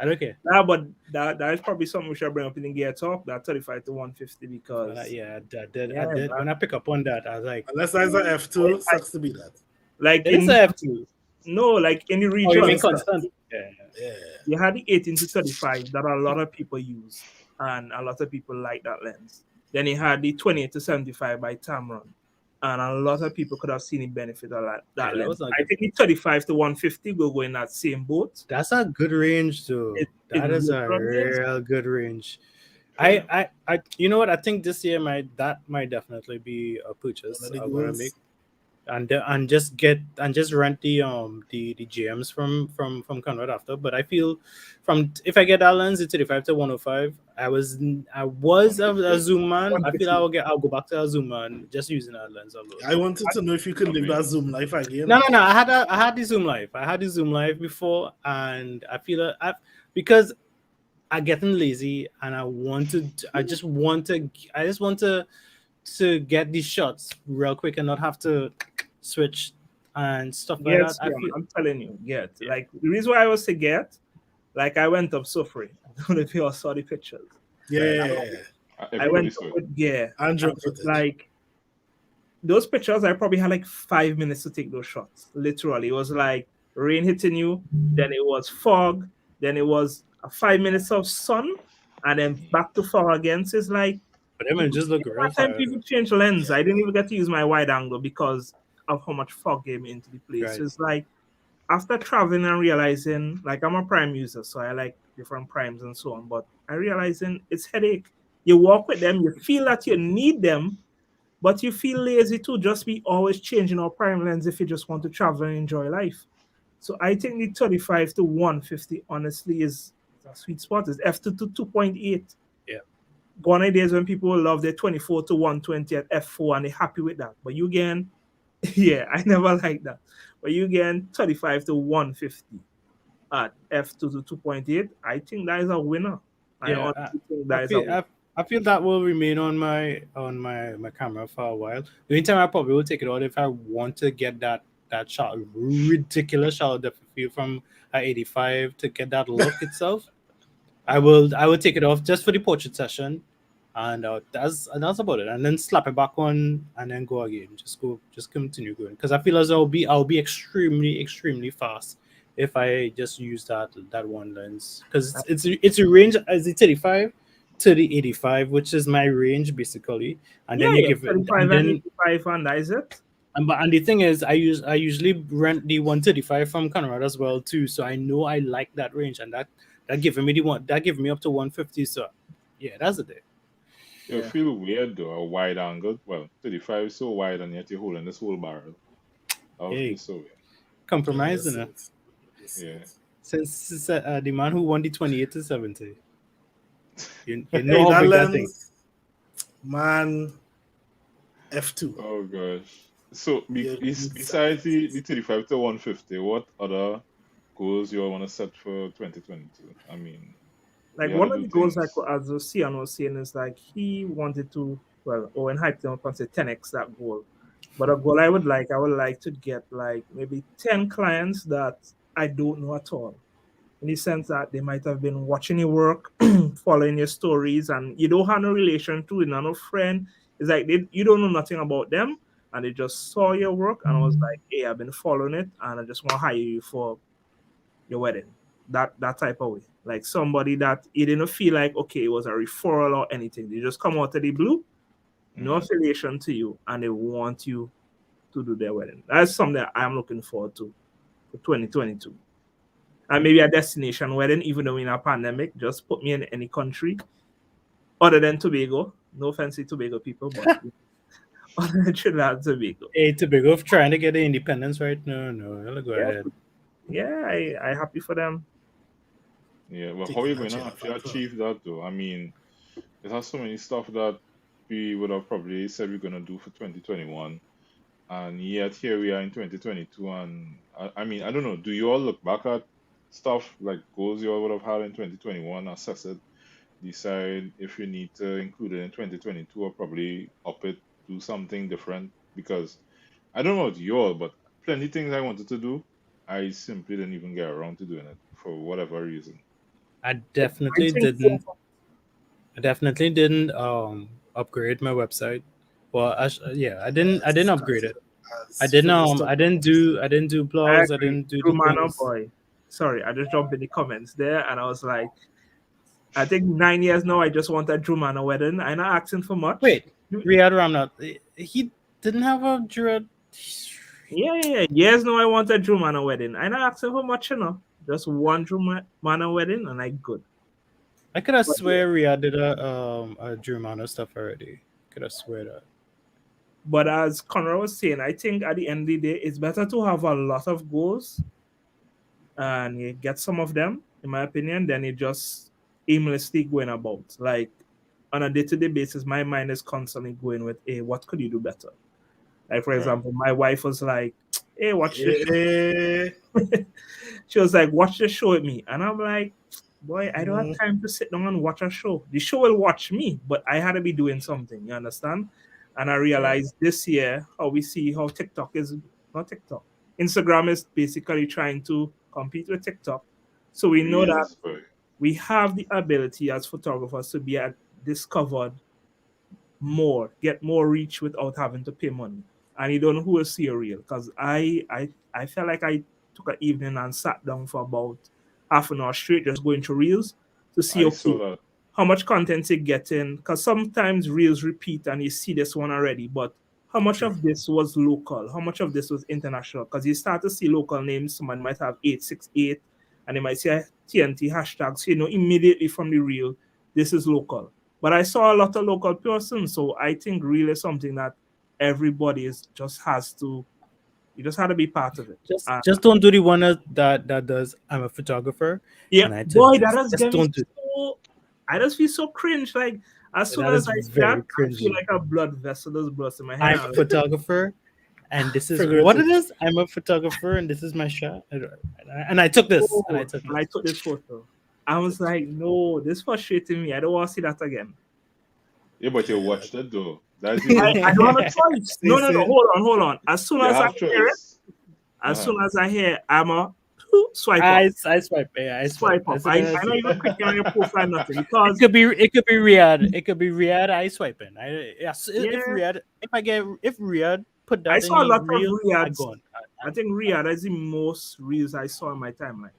I don't care. Nah, but that is probably something we should bring up in the gear talk, that 35 to 150, because Yeah, I did. Yeah, I did. man. When I pick up on that, I was like, Unless there's an F2, sucks to be that. like it is a F2. like in the Oh, you regional mean stuff, constant? Yeah. Yeah. you had the 18 to 35 that a lot of people use, and a lot of people like that lens. Then you had the 28 to 75 by Tamron, and a lot of people could have seen the benefit of that Yeah, that lens. was not I good. think the 35 to 150 will go in that same boat. That's a good range, though. That is a real good range. I, you know what? I think this year might definitely be a purchase One of the I'm gonna goals. make, and just rent the GMs from Conrad after. But I feel if I get that lens, it's 35 to 105. I was a zoom man. I feel I'll go back to a zoom man just using that lens alone. I wanted to know if you could live that Zoom life again. No. I had the zoom life. I had the zoom life before, and I feel because I'm getting lazy, and I just want to get these shots real quick and not have to switch and stuff like Yes, that. I feel I'm telling you, like the reason why I was to get, like I went up suffering. I don't know if you all saw the pictures. Yeah. I Everybody went saw up it. with gear. Andrew and it's footage. like those pictures, I probably had like 5 minutes to take those shots. Literally, it was like rain hitting you, then it was fog, then it was 5 minutes of sun, and then back to fog again. So it's like, but them just look real that time fire. people change lens. I didn't even get to use my wide angle because of how much fog came into the place. Right. So it's like after traveling and realizing, like I'm a prime user, so I like different primes and so on. But I realizing it's headache. You walk with them, you feel that you need them, but you feel lazy to just be always changing our prime lens if you just want to travel and enjoy life. So I think the 35 to 150 honestly is a sweet spot. It's f2 to 2.8. Yeah. Gone are days when people love their 24 to 120 at f4 and they're happy with that. But you again, yeah, I never like that. But you again 35 to 150 at f2 to 2.8. I think that is a winner. I Yeah, honestly think I that is a feel winner. I feel that will remain on my camera for a while. The only time I probably will take it out if I want to get that shot, ridiculous shot of the field from 85 to get that look itself. I will take it off just for the portrait session, and that's about it. And then slap it back on and then go again. Just continue going because I feel as though I'll be extremely fast if I just use that one lens because it's a range as the 35 to the 85, which is my range basically, and then you Yeah, give it 35 and and then 85, and that is it. and the thing is, I usually rent the 135 from Conrad as well too, so I know I like that range, and that giving me up to 150. So yeah, that's the day. You feel weird though, a wide angle. Well, 35 is so wide and yet you're holding this whole barrel. That would Hey, be so weird. compromising it. Yeah. Since the man who won the 28 to 70, you Hey, know how that big that thing. lens, man, F2. Oh gosh. So Yeah, besides the 35 to 150, what other goals you all want to set for 2022? I mean, Like we had to one of do the goals, like things. as Ocean was saying, is like he wanted to, well, Owen hyped him up and said 10x that goal. But a goal I would like to get like maybe 10 clients that I don't know at all. In the sense that they might have been watching your work, following your stories, and you don't have no relation to it, none of friend. It's like you don't know nothing about them, and they just saw your work, and I was like, hey, I've been following it, and I just want to hire you for your wedding. That type of way. Like somebody that you didn't feel like, okay, it was a referral or anything. They just come out of the blue, no affiliation to you, and they want you to do their wedding. That's something that I'm looking forward to for 2022. And maybe a destination wedding, even though we're in a pandemic, just put me in any country other than Tobago. No offense to Tobago people, but other than Trinidad and Tobago. Hey, Tobago trying to get the independence right? No, go ahead. Yeah, I happy for them. Yeah, well, how are you going to actually achieve that though? I mean, it has so many stuff that we would have probably said we're going to do for 2021. And yet here we are in 2022. And I mean, I don't know. Do you all look back at stuff like goals you all would have had in 2021, assess it, decide if you need to include it in 2022 or probably up it, do something different? Because I don't know about you all, but plenty things I wanted to do, I simply didn't even get around to doing it for whatever reason. I definitely didn't. I definitely didn't upgrade my website. Well, I didn't upgrade it. I didn't do blogs. I didn't do the things. Boy. Sorry, I just jumped in the comments there, and I was like, I think 9 years now. I just want a Drew Manor wedding. I'm not asking for much. Wait, Riyad Ramnat, he didn't have a Drew. Yeah. Years now, I want a Drew Manor wedding. I'm not asking for much, Just one Drew Manor wedding, and I'm good. I could have swear Riyad did a Drew Manor stuff already. Could have swear that. But as Conrad was saying, I think at the end of the day, it's better to have a lot of goals and you get some of them, in my opinion, than you just aimlessly going about. Like on a day-to-day basis, my mind is constantly going with, hey, what could you do better? Like, for example, my wife was like, hey, watch this show. She was like, watch the show with me. And I'm like, boy, I don't have time to sit down and watch a show. The show will watch me, but I had to be doing something, you understand? And I realized this year how we see how TikTok is, not TikTok, Instagram is basically trying to compete with TikTok. So we know that we have the ability as photographers to be discovered more, get more reach without having to pay money. And you don't know who will see a reel. Because I felt like I took an evening and sat down for about half an hour straight just going through reels to see how much content you're getting. Because sometimes reels repeat and you see this one already, but how much of this was local? How much of this was international? Because you start to see local names. Someone might have 868 and they might say TNT hashtags. So you know immediately from the reel, this is local. But I saw a lot of local persons. So I think reel is something that everybody just has to, you just have to be part of it. Just don't do the one that does, I'm a photographer. Yeah, and I boy, that does get me so, I just feel so cringe. Like, as soon as I start, I feel like a blood vessel is burst in my head. I'm a photographer, and this is what it is. I'm a photographer, and this is my shot. And I took this. And I took this photo. I was like, no, this frustrating me. I don't want to see that again. Yeah, but you watched it though. I don't have a choice. No. Hold on. As soon as I hear it, soon as I hear, I'm a swipe up. I swipe. Yeah, I swipe up. I don't even click on your profile nothing because it could be Riyad. It could be Riyad. I swiping. If Riyad put that. I saw a lot of reel, Riyad's. I think Riyad is the most reels I saw in my timeline.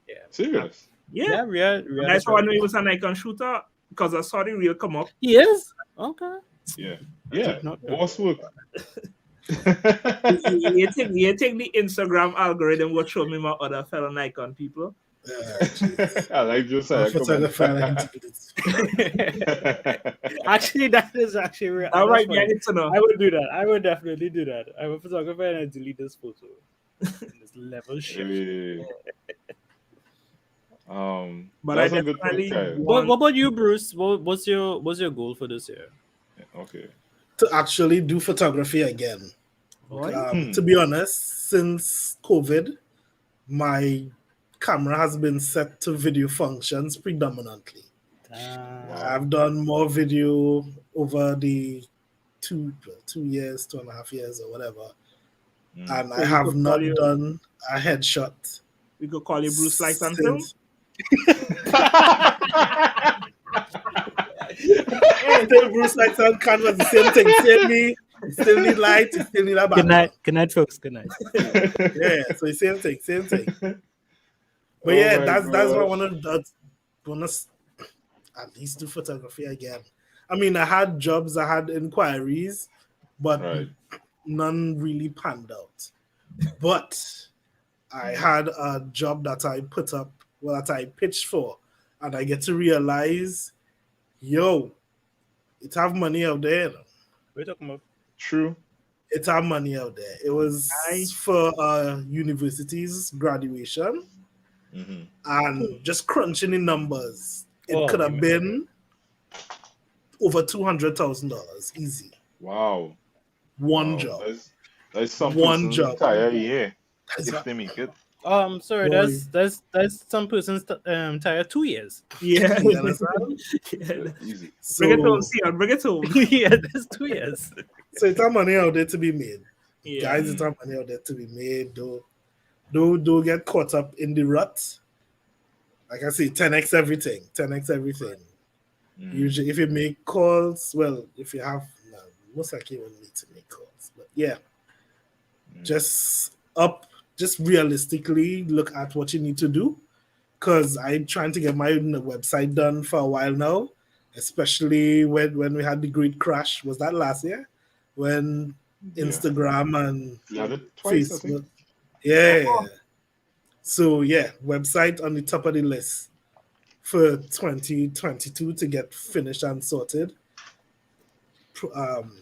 Yeah. Serious? Yeah, Riyad. That's why I knew he was an icon shooter because I saw the reel come up. He is? Okay. Yeah. Boss work. you take the Instagram algorithm will show me my other fellow Nikon people. I like just saying. Actually, that is actually real. All right, yeah, it's enough. I would do that. I would definitely do that. I'm a photographer and I delete this photo. This level shit. But I definitely. What about you, Bruce? What's your goal for this year? Okay. To actually do photography again. To be honest, since COVID, my camera has been set to video functions predominantly. I've done more video over the 2 years, 2.5 years or whatever. And I have not done a headshot. We could call you Bruce Lights and Film. Still Bruce Lights and Canvas, the same thing. You still need light, you still need a background. Good night, folks. Good night. Yeah, so same thing. But that's what I want to do. bonus at least do photography again. I mean, I had jobs, I had inquiries, but Right. none really panned out. But I had a job that I put up, well, that I pitched for, and I get to realize, yo, it have money out there. We're talking about. True. It have money out there. It I was for university's graduation, Hmm. and just crunching the numbers, it Oh, could you have been over $200,000 easy. Wow. One Wow. job, That's some one person's job. entire year That's if a, they make it. sorry, boy, that's some person's tire 2 years. yeah. you understand? Yeah. Easy. Bring it home, So, Sion. Bring it home. Yeah, that's 2 years. so it's a money out there to be made, Yeah. guys. It's a money out there to be made. Don't get caught up in the rut. Like I say, 10x everything, 10x everything. Mm. Usually, if you make calls, well, if you have, no, most likely you won't need to make calls. But yeah, Mm. just up, just realistically look at what you need to do. Because I'm trying to get my website done for a while now, especially when we had the great crash. Was that last year? When Yeah. Instagram and We had it twice, I think. Facebook. Yeah. So yeah, website on the top of the list for 2022 to get finished and sorted. Um,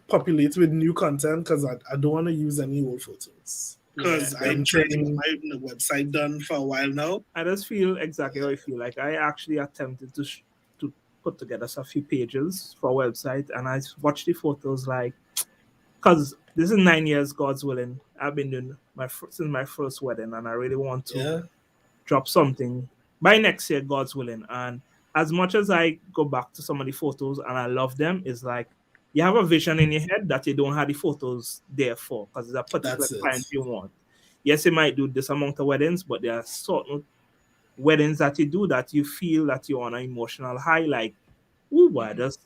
Populate with new content because I don't want to use any old photos. Because Yeah. I'm trying to get my website done for a while now. I just feel exactly how I feel. Like I actually attempted to put together a few pages for a website, and I watched the photos like, because this is 9 years, God's willing. I've been doing since my first wedding, and I really want to Yeah, drop something by next year, God's willing. And as much as I go back to some of the photos and I love them, it's like you have a vision in your head that you don't have the photos there for because it's a particular that's it. client you want. Yes, you might do this amount of weddings, but there are certain weddings that you do that you feel that you're on an emotional high, like, ooh, boy, Mhm. just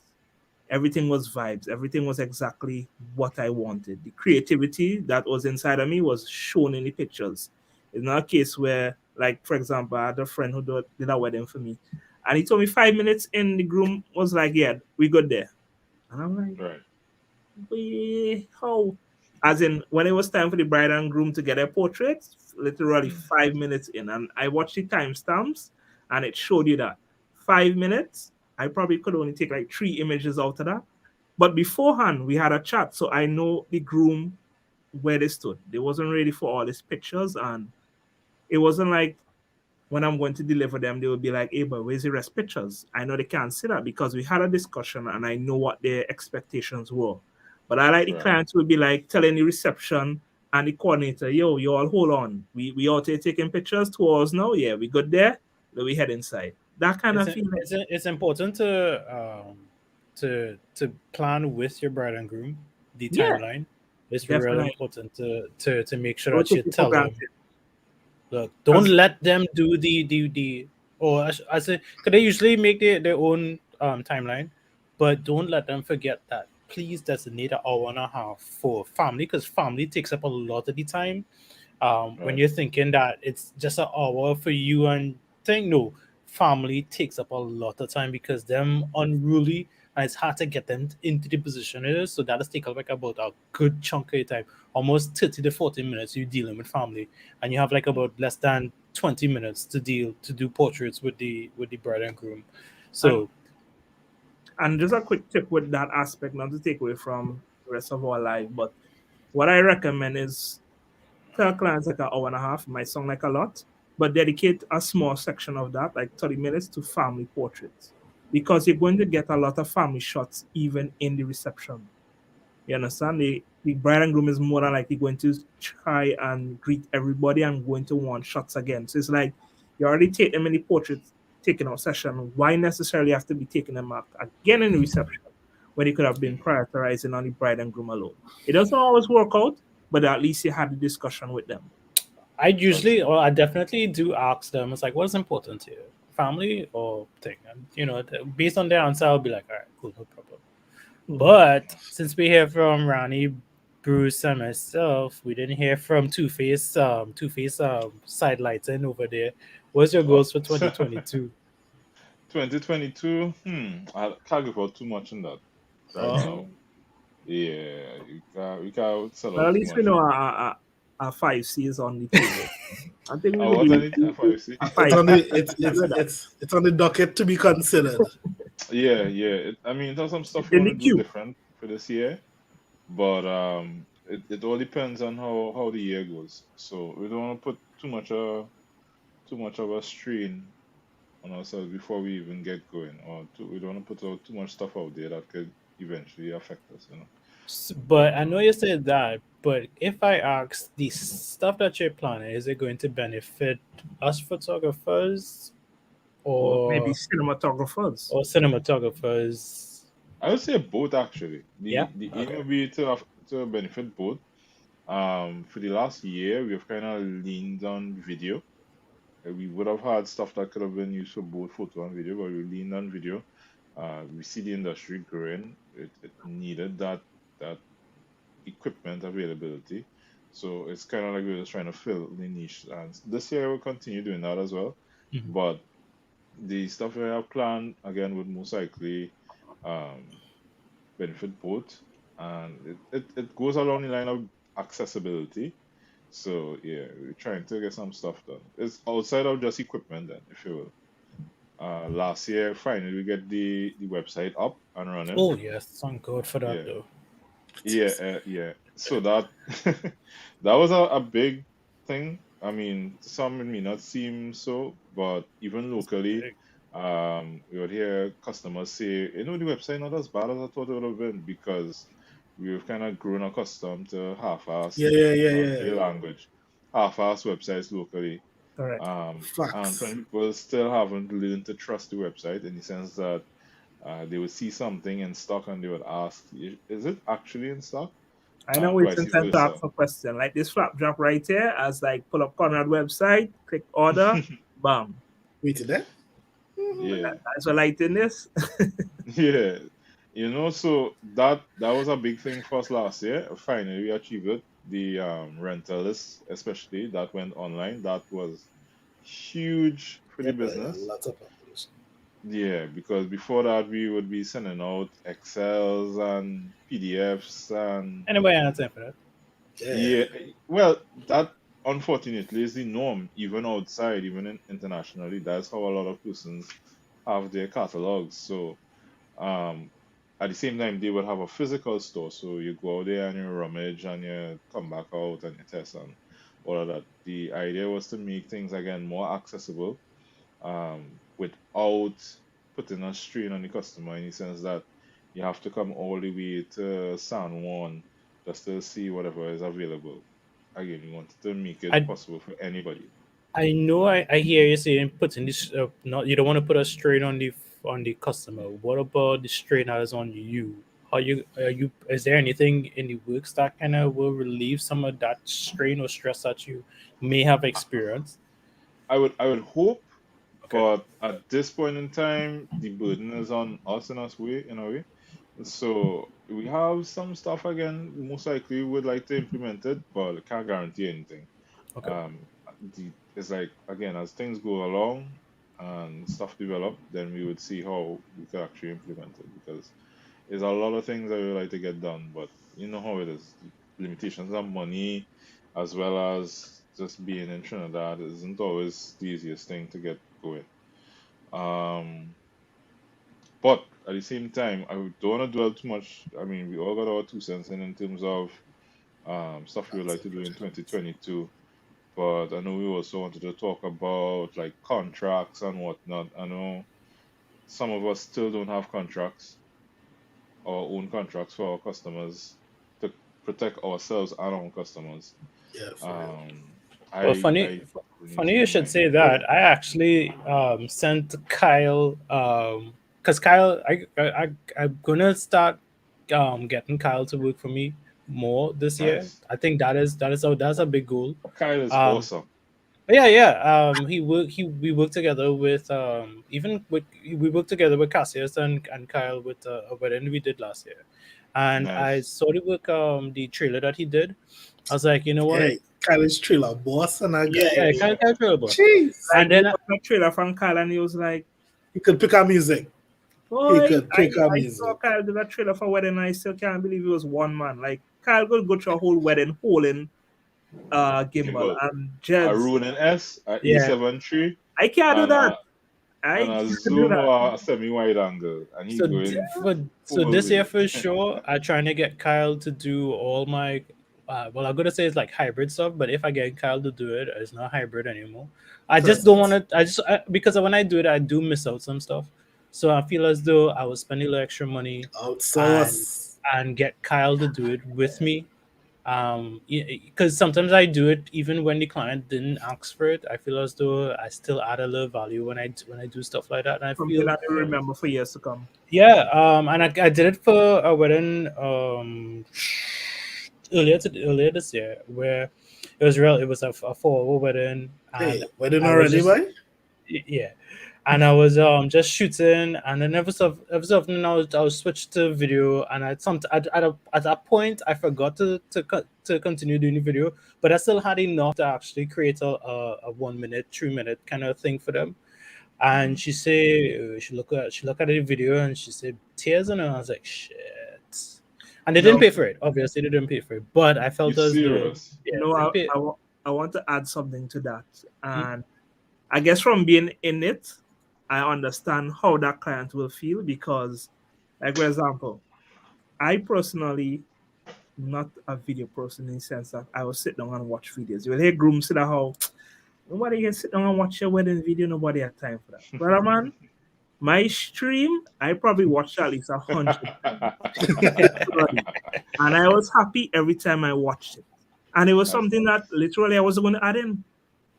everything was vibes, everything was exactly what I wanted. The creativity that was inside of me was shown in the pictures. It's not a case where, like, for example, I had a friend who did a wedding for me, and he told me 5 minutes in, the groom was like, yeah, we got there. And I'm like, Right. how? As in, when it was time for the bride and groom to get their portraits, literally Mm. 5 minutes in, and I watched the timestamps, and it showed you that 5 minutes. I probably could only take like 3 images out of that. But beforehand, we had a chat, so I know the groom where they stood. They wasn't ready for all these pictures, and it wasn't like when I'm going to deliver them, they will be like, hey, but where's the rest pictures? I know they can't see that because we had a discussion and I know what their expectations were. But I like the Right. clients will be like telling the reception and the coordinator, yo, you all hold on. We out here taking pictures 2 hours now. Yeah, we good there. Then we head inside. That kind It's of feeling. it's important to plan with your bride and groom the Yeah, timeline. It's real definitely. important to make sure Don't that you take it for tell them, granted. look, don't let them do the or I say, because they usually make their own timeline, but don't let them forget that please designate an hour and a half for family, because family takes up a lot of the time. When Right. you're thinking that it's just an hour for you and think, no, family takes up a lot of time because them unruly, and it's hard to get them into the position it is. So that is take up like about a good chunk of your time, almost 30 to 40 minutes you dealing with family, and you have like about less than 20 minutes to do portraits with the bride and groom. And So and just a quick tip with that aspect, not to take away from the rest of our life, but what I recommend is tell clients like an hour and a half, might sound like a lot, but dedicate a small section of that, like 30 minutes, to family portraits. Because you're going to get a lot of family shots even in the reception. You understand? The bride and groom is more than likely going to try and greet everybody and going to want shots again. So it's like you already take them in the portraits taking out session. Why necessarily have to be taking them out again in the reception when you could have been prioritizing on the bride and groom alone? It doesn't always work out, but at least you had the discussion with them. I That's usually, true. or I definitely do ask them. It's like, what is important to you, family or thing? And based on their answer, I'll be like, all right, cool, no problem. Mhm. But since we hear from Ronnie, Bruce, and myself, we didn't hear from Two Face. Two Face sidelighting over there. What's your Oh. goals for 2022? 2022. I can't give out too much in that right Oh, now. Yeah, we can't sell But out at too least we much know right our 5C is on the table. I think we now. will What I be need FIC? a It's 5 on the with that. it's on the docket to be considered. Yeah, yeah. I mean, there's some stuff It's we in the want to do queue. different for this year, but it all depends on how the year goes. So we don't want to put too much of a strain on ourselves before we even get going, or we don't want to put out too much stuff out there that could eventually affect us. but I know you said that. But if I ask the stuff that you're planning, is it going to benefit us photographers Maybe or cinematographers. cinematographers? I would say both actually. Yeah. The aim Okay. will be to benefit both. For the last year, we've kind of leaned on video. We would have had stuff that could have been used for both photo and video, but we leaned on video. We see the industry growing. It needed that equipment availability. So it's kind of like we're just trying to fill the niche. And this year we'll continue doing that as well. Mhm. But the stuff we have planned again would most likely um, benefit both. And it goes along the line of accessibility. So yeah, we're trying to get some stuff done. It's outside of just equipment then, if you will. Last year finally we get the website up and running. Oh yes, thank God for that Yeah, though. yeah. So that that was a big thing. I mean, to some it may not seem so, but even It's locally, big. we would hear customers say, the website not as bad as I thought it would have been because we've kind of grown accustomed to Yeah, half-assed, yeah, yeah, the yeah. language, half-assed websites locally. Correct. And Facts. some people still haven't learned to trust the website in the sense that they would see something in stock and they would ask, is it actually in stock? I know And waiting vice time to versa. ask a question. Like this flap drop right here, as like pull up Conrad website, click order, bam. Wait till that. Yeah, As well lighting this. yeah. So that was a big thing for us last year. Finally, we achieved it. The rental list, especially that went online, that was huge for the Yeah, boy, a business. lot of population. Yeah, because before that we would be sending out Excels and PDFs and Anybody have time for that? Yeah. yeah, well, that unfortunately is the norm, even outside, even internationally. That's how a lot of persons have their catalogs. So, um, at the same time, they would have a physical store. So you go out there and you rummage and you come back out and you test and all of that. The idea was to make things again more accessible, without putting a strain on the customer in the sense that you have to come all the way to San Juan just to see whatever is available. Again, we wanted to make it I possible for anybody. I know I hear you saying putting this not you don't want to put a strain on the customer. What about the strain that is on you? Are you is there anything in the works that kind of will relieve some of that strain or stress that you may have experienced? I would hope, Okay. but at this point in time, the burden is on us in a way. So we have some stuff again. Most likely, we would like to implement it, but I can't guarantee anything. Okay. um it's like again as things go along and stuff develop, then we would see how we could actually implement it because there's a lot of things that we would like to get done, but you know how it is. Limitations of money as well as just being in Trinidad isn't always the easiest thing to get going. um but at the same time, I don't want to dwell too much. I mean, we all got our 2 cents in terms of stuff we would That's like a to do in project. 2022. But I know we also wanted to talk about like contracts and whatnot. I know some of us still don't have contracts, our own contracts for our customers to protect ourselves and our customers. Yeah, for real. Um, Well, I need funny to you do should mine. say Go ahead. that. I actually sent Kyle because Kyle, I'm gonna start getting Kyle to work for me more this year. Nice. I think that's a big goal. Kyle is Um, awesome. yeah, yeah. He we work together with we worked together with Cassius and Kyle with a wedding we did last year, and I Nice. saw the work the trailer that he did. I was like, you know what? Yeah, Kylie's trailer boss and a Yeah, guy. yeah, Kyle Trailer boss. Jeez. Like And we then got a trailer from Kyle and he was like, He could pick our music. Boy, could I, pick our I saw music. Kyle do that trailer for wedding and I still can't believe it was one man. Like Kyle could go through a whole wedding holding gimbal Gimbal. and A Jed's. Ronin S, a Yeah. E7 III, I can't do and that. a I and a can't do zoom that. or a semi-wide angle, and he So going so full this with year it. for sure, I'm trying to get Kyle to do all my. Well, I'm gonna say it's like hybrid stuff, but if I get Kyle to do it, it's not hybrid anymore. I just don't want to. Because when I do it, I do miss out some stuff. So I feel as though I was spending a little extra money Outsource. and get Kyle to do it with me. Because sometimes I do it even when the client didn't ask for it. I feel as though I still add a little value when I do stuff like that, and I Something feel that I remember for years to come. yeah, and I did it for a wedding earlier this year where it was a 4-hour wedding and Hey, wedding I was already, just boy? yeah, and I was just shooting and then every so often I was switch to video and at that point I forgot to continue doing the video, but I still had enough to actually create a 1 minute 3 minute kind of thing for them. And she say she look at the video and she said tears in her. I was like shit, and they didn't No, pay for it. Obviously, they didn't pay for it, but I You felt as though serious? yeah, no, they pay. I want to add something to that. Mm. And I guess from being in it, I understand how that client will feel because, like, for example, I personally not a video person in the sense that I will sit down and watch videos. You will hear grooms say that how nobody can sit down and watch your wedding video, nobody had time for that. Brother man, my stream, I probably watched at least 100 times. Literally. And I was happy every time I watched it. And it was That's something that nice. literally I wasn't going to add in.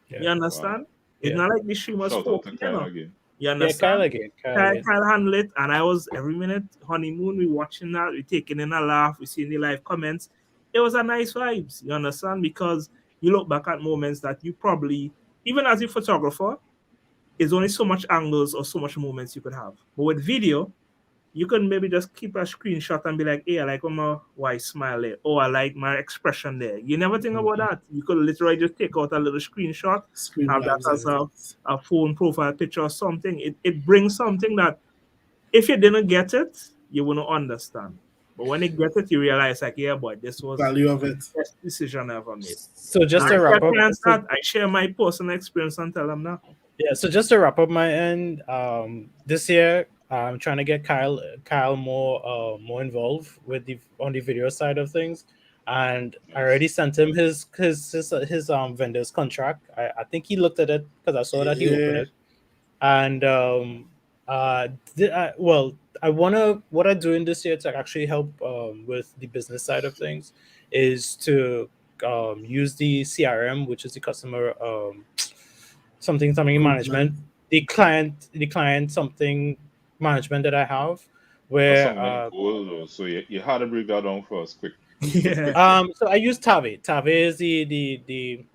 You Yeah, Wow. understand? It's yeah, not like the stream was Shout out 4K, to you Kyle know. again. You yeah. Kyle understand? again, Kyle again. Kyle handled it, and I was every minute honeymoon. We watching that, we taking in a laugh, we seeing the live comments. It was a nice vibes. You understand? Because you look back at moments that you probably, even as a photographer, is only so much angles or so much moments you could have. But with video, you can maybe just keep a screenshot and be like, hey, I like my white smile there. Oh, I like my expression there. You never think about that. You could literally just take out a little screenshot, have that Streamlabs as everything. a phone profile picture or something. It brings something that if you didn't get it, you wouldn't understand. But when you get it, you realize like, yeah, boy, this was Value of it. the best decision I ever made. So just And to I wrap tell up, clients that I share my personal experience and tell them that. yeah. So just to wrap up my end, this year I'm trying to get Kyle more involved with the on the video side of things, and I already Nice. sent him his vendor's contract. I think he looked at it because I saw that he opened Yeah. it, and well, I wanna what I'm doing this year to actually help with the business side of things is to use the CRM, which is the customer something management, Recruitment. the client something management that I have, That's where something like gold though. So you had to break that down for us quick. Yeah. so I use Tave. Tave is the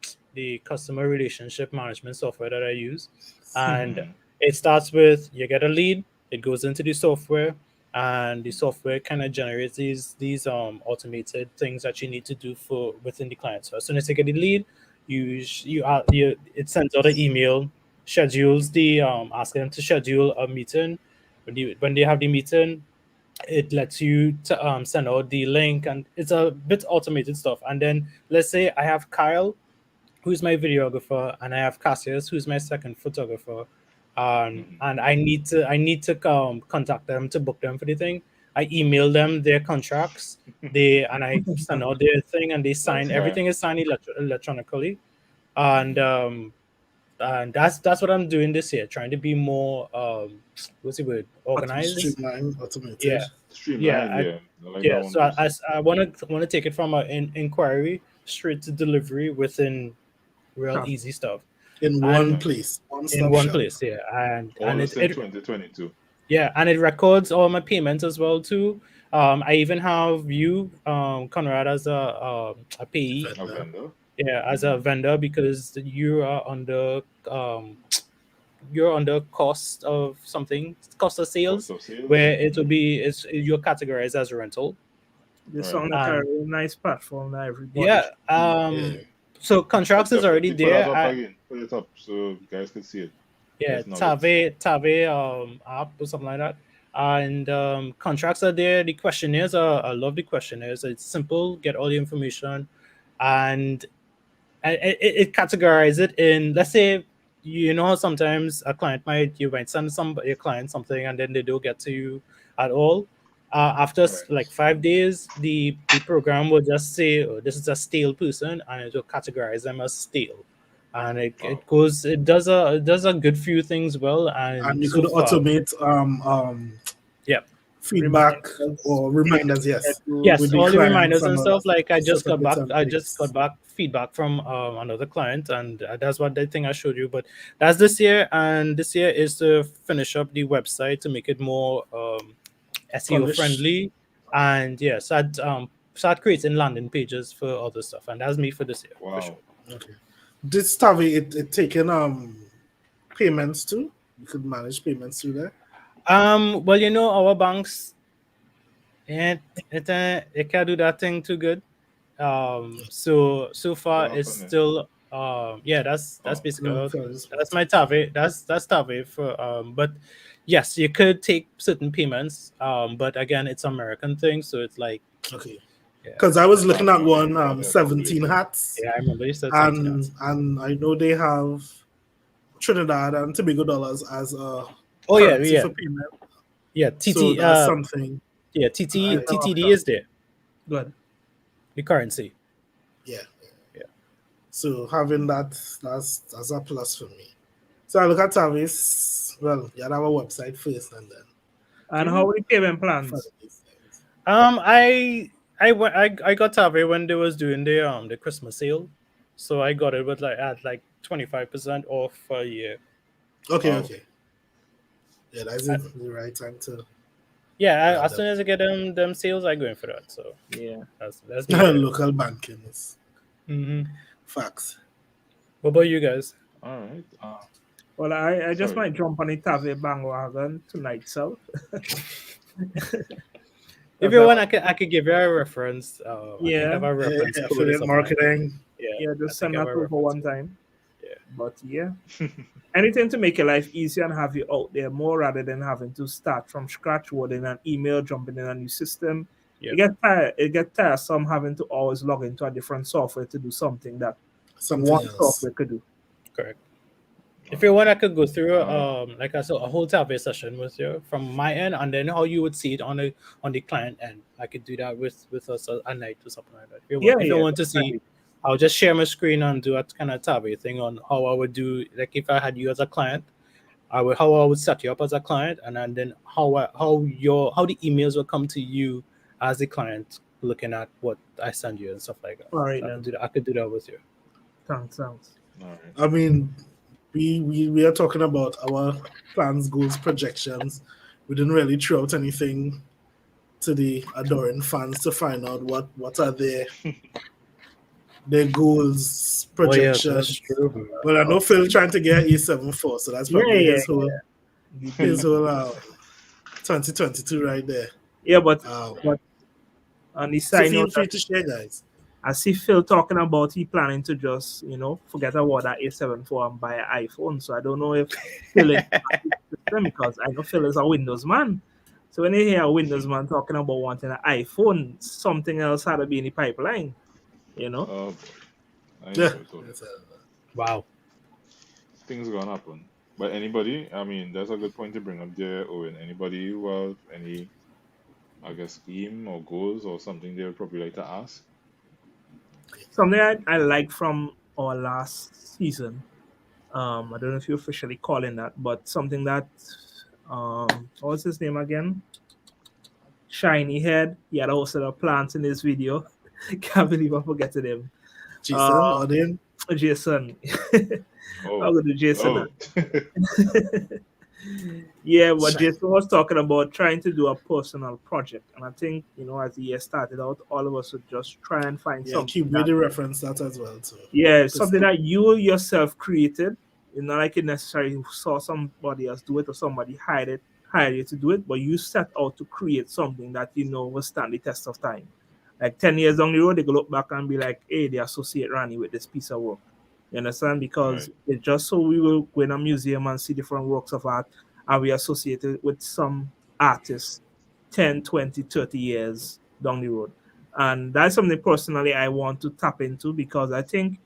customer relationship management software that I use, and Hmm. it starts with you get a lead, it goes into the software, and the software kind of generates these automated things that you need to do for within the client. So as soon as you get the lead, you it sends out an email, schedules the asking them to schedule a meeting. When they have the meeting, it lets you to send out the link and it's a bit automated stuff. And then let's say I have Kyle, who's my videographer, and I have Cassius, who's my second photographer, Hmm. and I need to contact them to book them for the thing. I email them their contracts, and I send out their thing, and they That's sign. fine. Everything is signed electronically, Hmm. and that's what I'm doing this year, trying to be more what's the word, Automated. organized. Streamline. Yeah, Automated. yeah, Streamlined, yeah. I like that yeah. one So too. I want to take it from an inquiry straight to delivery within real Traffic. easy stuff In one and Nice. place. One in stop one shop. place. Yeah, and All this in 2022. yeah, and it records all my payments as well too. I even have you, Conrad, as a payee. A Vendor. vendor. Yeah, as a Hmm. vendor because you're under cost of something, cost of Cost sales, of sales. where it will Hmm. be you're categorized as a rental. This Right. sounds like a And really nice platform that everybody yeah, should be. Yeah. so contracts is already Definitely put that there. up again. Put it up so guys can see it. Yeah, If not, it's Tave app or something like that. And contracts are there. The questionnaires are, I love the questionnaires. It's simple, get all the information, and it categorizes it in, let's say, you know how sometimes a client you might send your client something and then they don't get to you at all. After correct. like 5 days, the program will just say, oh, this is a stale person, and it will categorize them as stale. And Wow. it does a good few things well, And and you so could far, automate yeah. feedback Reminders, or payment reminders, yes, Yes, with schedules. the all the clients reminders and and all stuff. that. Like Set up it in I just got place. back feedback from another client, and that's what the thing I showed you. But that's this year, and this year is to finish up the website to make it more SEO Polish. friendly, and yeah, start creating landing pages for other stuff, and that's me for this year for sure. Wow. Okay. This Tavi, it taken payments too. You could manage payments through there. Well, you know, our banks, it can't do that thing too good. So far What it's happened there? still yeah, that's Oh, basically No, sorry, just that's my Tave. That's Tave for but yes, you could take certain payments, but again, it's American thing, so it's like, okay. yeah, Because I was tax looking at money. one Yeah, they're probably 17 hats, yeah, I remember you said 17 hours. and I know they have Trinidad and Tobago dollars as a Oh yeah, currency yeah, for payment. yeah. So that's something. Yeah, I It's an TTD option. is there, Good. the currency. Yeah. Yeah. So having that, that's a plus for me. So I look at Tavis. Well, you have our website first, and then And how are the payment follow plans? these things. I got Tave when they was doing the Christmas sale, so I got it with like at like 25% off for a year. Okay, wow. okay. Yeah, that's I, it. The right time to yeah, grab as them. soon as I get them sales, I go in for that. So Yeah. that's me there. Local banking is Hmm. facts. What about you guys? All right. Well, I just Sorry. might jump on the Tave bandwagon tonight, so. If Because you want, I could give you a reference. I think I yeah, have a reference Yeah, code or affiliate something like that. marketing. Yeah, yeah, I just think send I have that a over reference one code. time. Yeah. But yeah, anything to make your life easier and have you out there more rather than having to start from scratch, wording an email, jumping in a new system. Yeah. It get tiresome having to always log into a different software to do something that Something one else. software could do. Correct. All If you want, right. I could go through Uh, like I said, a whole Tablet session with you from my end, and then how you would see it on the client end. I could do that with us at night or something like that. Yeah, If you yeah, want to see, definitely. I'll just share my screen and do a kind of Tablet thing on how I would do. Like if I had you as a client, how I would set you up as a client, and then how the emails will come to you as the client, looking at what I send you and stuff like that. All right So I could then. do that. I could do that with you. Thanks. all right. I mean, we are talking about our plans, goals, projections. We didn't really throw out anything to the adoring fans to find out what are their goals, Oh yes, that's projections. true. Well, I know Phil trying to get E74, so that's Yeah, probably yeah, his whole you his do. whole 2022 right there. Yeah, but Um, but on the so side feel note, free to share, guys. I see Phil talking about he planning to just, forget about that A74 and buy an iPhone. So I don't know if Phil is system because I know Phil is a Windows man. So when you hear a Windows man talking about wanting an iPhone, something else had to be in the pipeline, you know? Oh boy. I Yeah, know it all. Wow. Things gonna happen. But anybody, I mean, that's a good point to bring up there, Owen. Anybody who have any, I guess, aim or goals or something they would probably like to ask? Something I like from our last season. I don't know if you're officially calling that, but something that what's his name again? Shiny head. He had also the plants in this video. Can't believe I forget him. Jason, Uh, Odin. Jason. Oh, I'll go to Jason oh, now. Yeah, but Shine. Jason was talking about trying to do a personal project. And I think, as the year started out, all of us would just try and find Yeah, something keep that, really reference that as well too. yeah, something Personal. that you yourself created. It's not like you necessarily saw somebody else do it or somebody hired you to do it, but you set out to create something that you know will stand the test of time. Like 10 years down the road, they go look back and be like, hey, they associate Rani with this piece of work. You understand? Because Right. it's just so we will go in a museum and see different works of art and we associate it with some artists 10, 20, 30 years down the road. And that's something personally I want to tap into because I think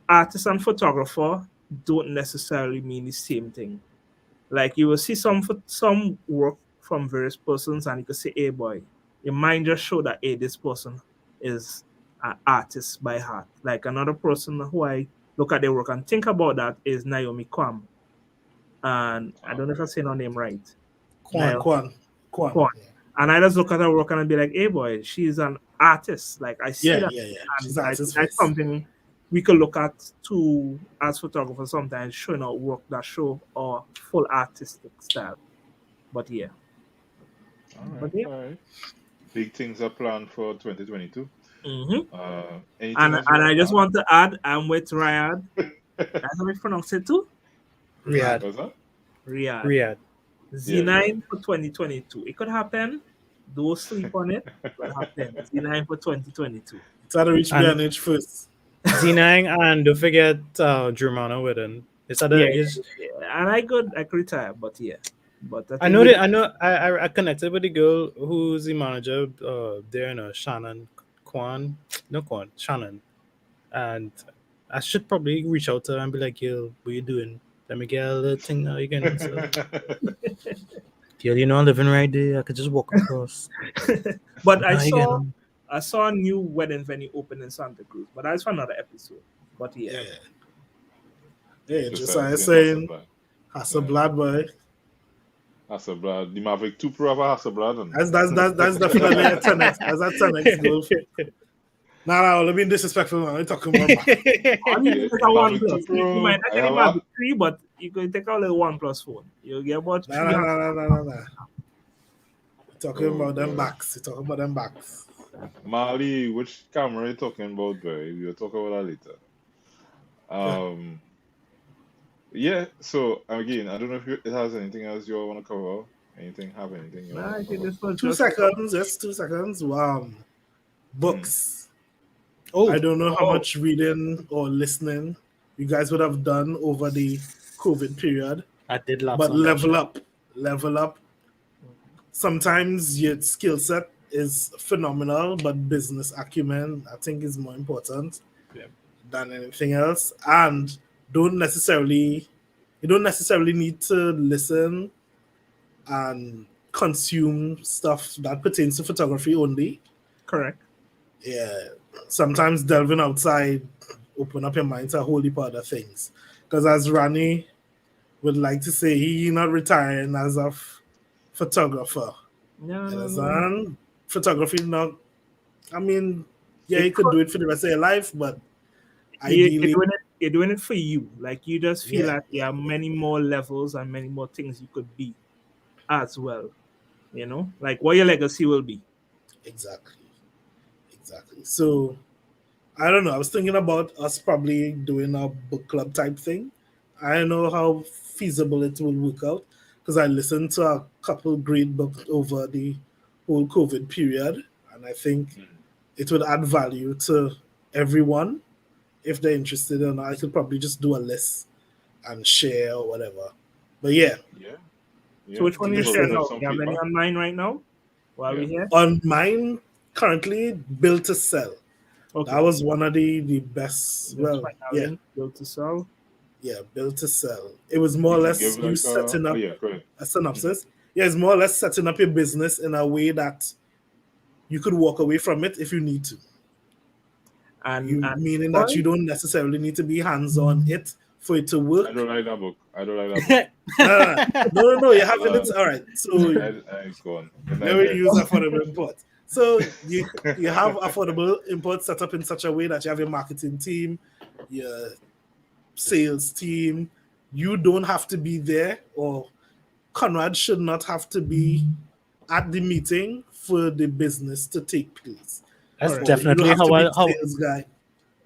artist and photographer don't necessarily mean the same thing. Like you will see some work from various persons, and you could say, "Hey, boy, your mind just show that hey, this person is an artist by heart." Like another person who I look at their work and think about that is Naomi Kwam, and I don't know if I'm Okay. saying her name right. Quan, Naomi Quan, Quan. Kwam. And I just look at her work and I be like, "Hey, boy, she's an artist." Like I see Yeah, that, yeah, yeah. She's and an I think artist that's first. something we could look at too as photographers sometimes showing our work that show our full artistic style. But yeah, All but right. yeah. All right. Big things are planned for 2022. hmm Anything And else you I want just to want to add, I'm with Riyadh. add? That's how we pronounce it too. Riyadh. What's that? Riyadh. Riyadh. Yeah, Riyadh. Z9 for 2022. It could happen. Don't sleep on it. It could happen. Z9 for 2022. Try to reach And BNH first. Z9, and don't forget Germano Witten. It's at Yeah, the is yeah, yeah. And I could retire, but yeah. But I I think know we that I connected with the girl who's the manager there in Shannon Kwan. No Kwan, Shannon. And I should probably reach out to her and be like, yo, what you doing? Let me get a little thing now again. So girl, you know I'm living right there. I could just walk across. but Now you get on. I saw a new wedding venue open in Santa Cruz, but that's for another episode. But yeah. Yeah. Yeah, just Besides like in saying Hasselblad. Yeah. Hasselblad boy. Hasselblad. The Maverick 2 Pro of Hasselblad. That's definitely a 10x. That's a 10x goal. Nah, let me disrespectful, man. I'm talking about back. Or you Yeah, can take the a one Maverick 2 plus. You Pro. might not I get a have Mavic 3, but you can take a little one plus phone. You'll get about Nah, 300. nah. Talking Oh about them gosh. backs. You're talking about them backs. Marley, which camera are you talking about, boy? We'll talk about that later. Yeah. Yeah, so again, I don't know if it has anything else you all want to cover. Have anything you Nah, want I to think cover? this was Two just seconds, just 2 seconds. Hmm. Books. I Oh, don't know how oh much reading or listening you guys would have done over the COVID period, I did lapse but on that shit. level up. Sometimes your skill set is phenomenal, but business acumen, I think, is more important Yeah. than anything else. And don't necessarily, you don't necessarily need to listen and consume stuff that pertains to photography only. correct. Yeah, sometimes delving outside, open up your mind to a whole heap of other things. Because as Rani would like to say, he not retiring as a photographer. No, You no, no. understand? Photography not. I mean, yeah, It you could could, do it for the rest of your life, but you're ideally, doing it. You're doing it for you. Like you just feel yeah, like there are many more levels and many more things you could be as well. You know, like what your legacy will be. exactly, exactly. So I don't know. I was thinking about us probably doing a book club type thing. I don't know how feasible it will work out because I listened to a couple great books over the whole COVID period, and I think Hmm. it would add value to everyone if they're interested. And I could probably just do a list and share or whatever. But yeah, Yeah, So yeah. which one We'd you love to share listen have now? some You have any feedback. on mine right now? While Yeah. we here? on mine currently, build to sell. That Okay. was one of the best. Just Well, find a yeah, link. Go to sell. yeah, build to sell. It was more or You can less give you like setting oh up yeah, go ahead. a Hmm. synopsis. Yeah, it's more or less setting up your business in a way that you could walk away from it if you need to. You And meaning that boy, you don't necessarily need to be hands on it for it to I work. don't like that book. I don't like that book. No. You're having Uh, it. All right. So I go on. Good let night, me Ed. use affordable import. So you have affordable import set up in such a way that you have your marketing team, your sales team. You don't have to be there, or Conrad should not have to be at the meeting for the business to take place. That's correct. Or you don't definitely have to be the how sales guy.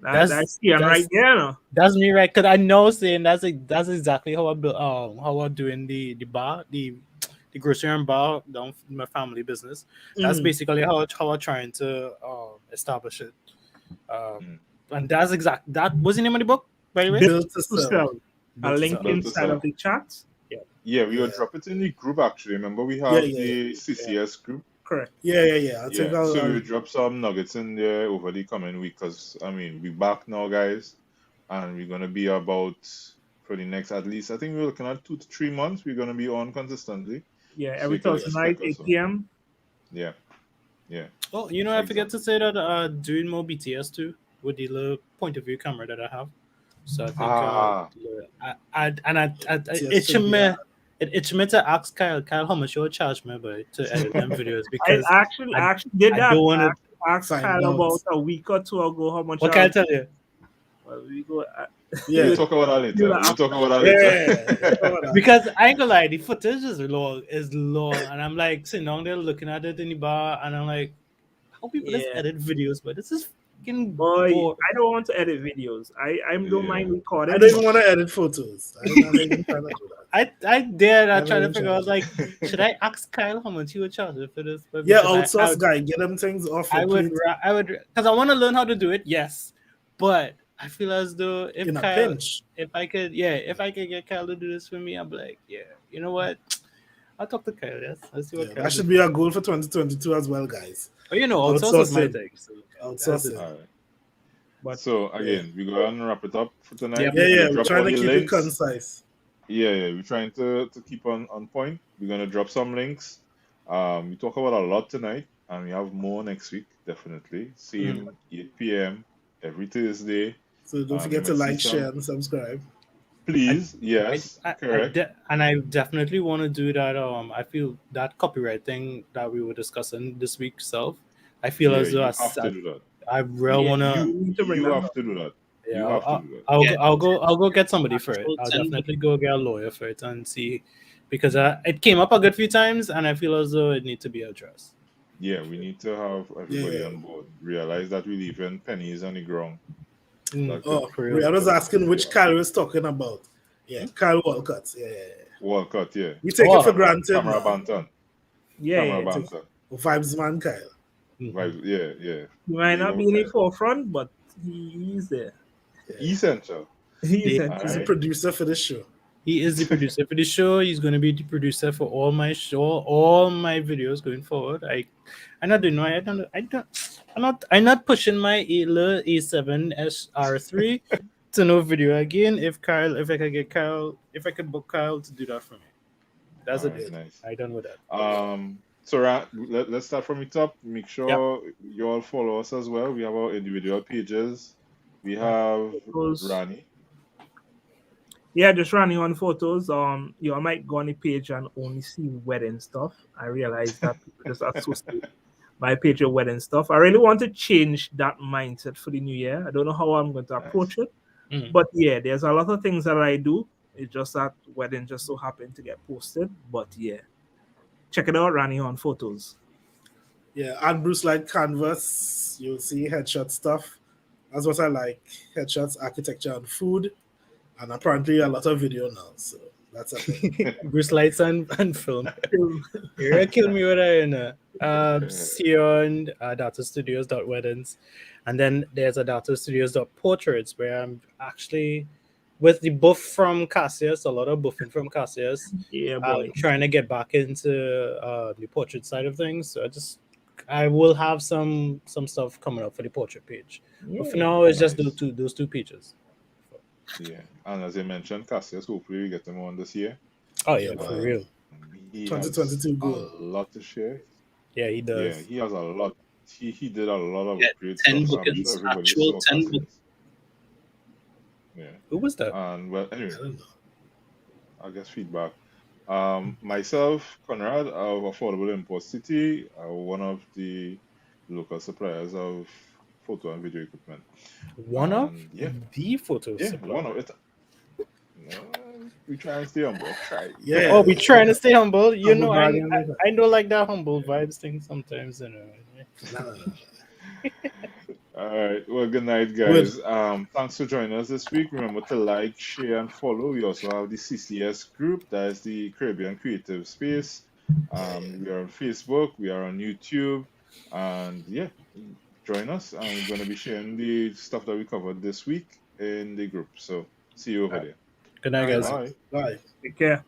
That's Ian right that's there. No? that's me right because I know saying that's exactly how I built how I'm doing the bar the grocery and bar down in my family business. That's Mm. basically how I'm trying to establish it. Um, Mm. and that's exact that was the name of the book. by the way? Build to To sell. sell. A Build to link sell. Build to inside sell. of the chat. Yeah, we will Yeah. drop it in the group actually. Remember, we Yeah, have yeah, the CCS group. Correct. Yeah. I think Yeah, so I'll we'll drop some nuggets in there over the coming week because I mean, we back now, guys, and we're gonna be about for the next at least I think we're looking at 2 to 3 months. We're gonna be on consistently, Yeah, so every you can Thursday night, expect us 8 on. p.m. Yeah, yeah, Oh, you know, I forget to exactly. say that doing more BTS too with the little point of view camera that I have. So I think Ah, it should be itched me to ask Kyle how much you'll charge me to edit them videos I because I actually did I that. don't want to. I asked Find Kyle about out. a week or two ago how much What can I tell you? well, we go. we'll Yeah. talk about that You later. know, We'll talk about that Yeah. later. Because I ain't gonna lie, the footage is long, and I'm like sitting down there looking at it in the bar, and I'm like, how people just yeah, edit videos, but this is fucking boy, boring. I don't want to edit videos. I don't Yeah. mind I recording. don't even want to edit photos. I'm not even trying to do that. I did. I Never tried to even figure out tried. like, should I ask Kyle how much he would charge me for this? But Yeah, because outsource guy, get them things off I your would, plate I would, because I want to learn how to do it. Yes, but I feel as though if in a Kyle, pinch. if I could get Kyle to do this for me, I'd be like, yeah, you know what? I'll talk to Kyle. Yes, let's see what Yeah, Kyle that does. should be our goal for 2022 as well, guys. But you know, outsource is my Outsourcing. thing. So that's it. Outsourcing. All right. But So Yeah. again, we go ahead and wrap it up for tonight. Yep. We'll We're drop trying all to the keep it links. concise. Yeah, we're trying to keep on point. We're gonna drop some links. We talk about a lot tonight, and we have more next week, definitely. Same 8 p.m. every Thursday. So don't You forget to might see like, share, some. and subscribe. Please, yes, correct. And I definitely want to do that. I feel that copyright thing that we were discussing this week self. I feel Yeah, as though you have to do that. I really yeah, wanna. you need to bring You that have up. to do that. Yeah, You have to do that. I'll go get somebody for it. Actual I'll 10 definitely go get a lawyer for it and see because it came up a good few times and I feel as though it needs to be addressed. Yeah, we need to have everybody Yeah. on board. Realize that we leave in pennies on the ground. That could, Oh, for real. I was asking which yeah. Kyle was talking about. Yeah, Kyle Walcott. Yeah. Walcott, yeah. We take it for Oh. granted Camera now. banter. Yeah, Camera yeah. banter. Vibes man Kyle. Vibes, yeah. He might There you not go, be in the Kyle. forefront, but he's there. Essential. He's Yeah. there. He's a Alright. producer for this show. He is the producer for the show. He's going to be the producer for all my videos going forward. I'm not doing I'm not pushing my A7 SR3 to no video again. If I could book Kyle to do that for me, that's All a right, deal. nice. I done with that. So let's start from the top. Make sure you all follow us as well. We have our individual pages. We have Photos. Rani. Yeah, just running on photos. I might go on the page and only see wedding stuff. I realize that people just associate my page with wedding stuff. I really want to change that mindset for the new year. I don't know how I'm going to approach it, Mm. but yeah, there's a lot of things that I do. It's just that wedding just so happened to get posted. But yeah, check it out, running on photos. Yeah, and Bruce like canvas. You'll see headshot stuff. That's what I like. Headshots, architecture, and food. And apparently a lot of video now. So that's a thing. Bruce Lights and film. You're gonna kill me with that, see you on datastudios.weddings. And then there's a datastudios.portraits where I'm actually with the buff from Cassius, a lot of buffing from Cassius. Yeah, boy. Trying to get back into the portrait side of things. So I will have some stuff coming up for the portrait page. But for now, it's just Nice. those two pages. Yeah, and as I mentioned, Cassius, hopefully we get him on this year. Oh yeah, Yeah, for man. real. He 2022 has goal. a lot to share. Yeah, he does. Yeah, he has a lot. He did a lot of Yeah, great 10 stuff. I'm bookings, sure everybody actual saw 10 Cassius. Yeah, Who was that? and well, I anyway, don't know. I guess feedback. Myself, Conrad of Affordable Import City, one of the local suppliers of photo and video equipment. One of Yeah, the photo yeah, supplier. one of it. We try and stay humble. Try. Yeah. Oh, we trying to stay humble. You Humble know, bragging. I don't like that humble vibes thing sometimes. You know. No. All right. Well, good night, guys. Thanks for joining us this week. Remember to like, share, and follow. We also have the CCS group. That is the Caribbean Creative Space. We are on Facebook. We are on YouTube. And yeah, join us. I'm going to be sharing the stuff that we covered this week in the group. So see you over Right. there. Good night, guys. Bye. Bye. Take care.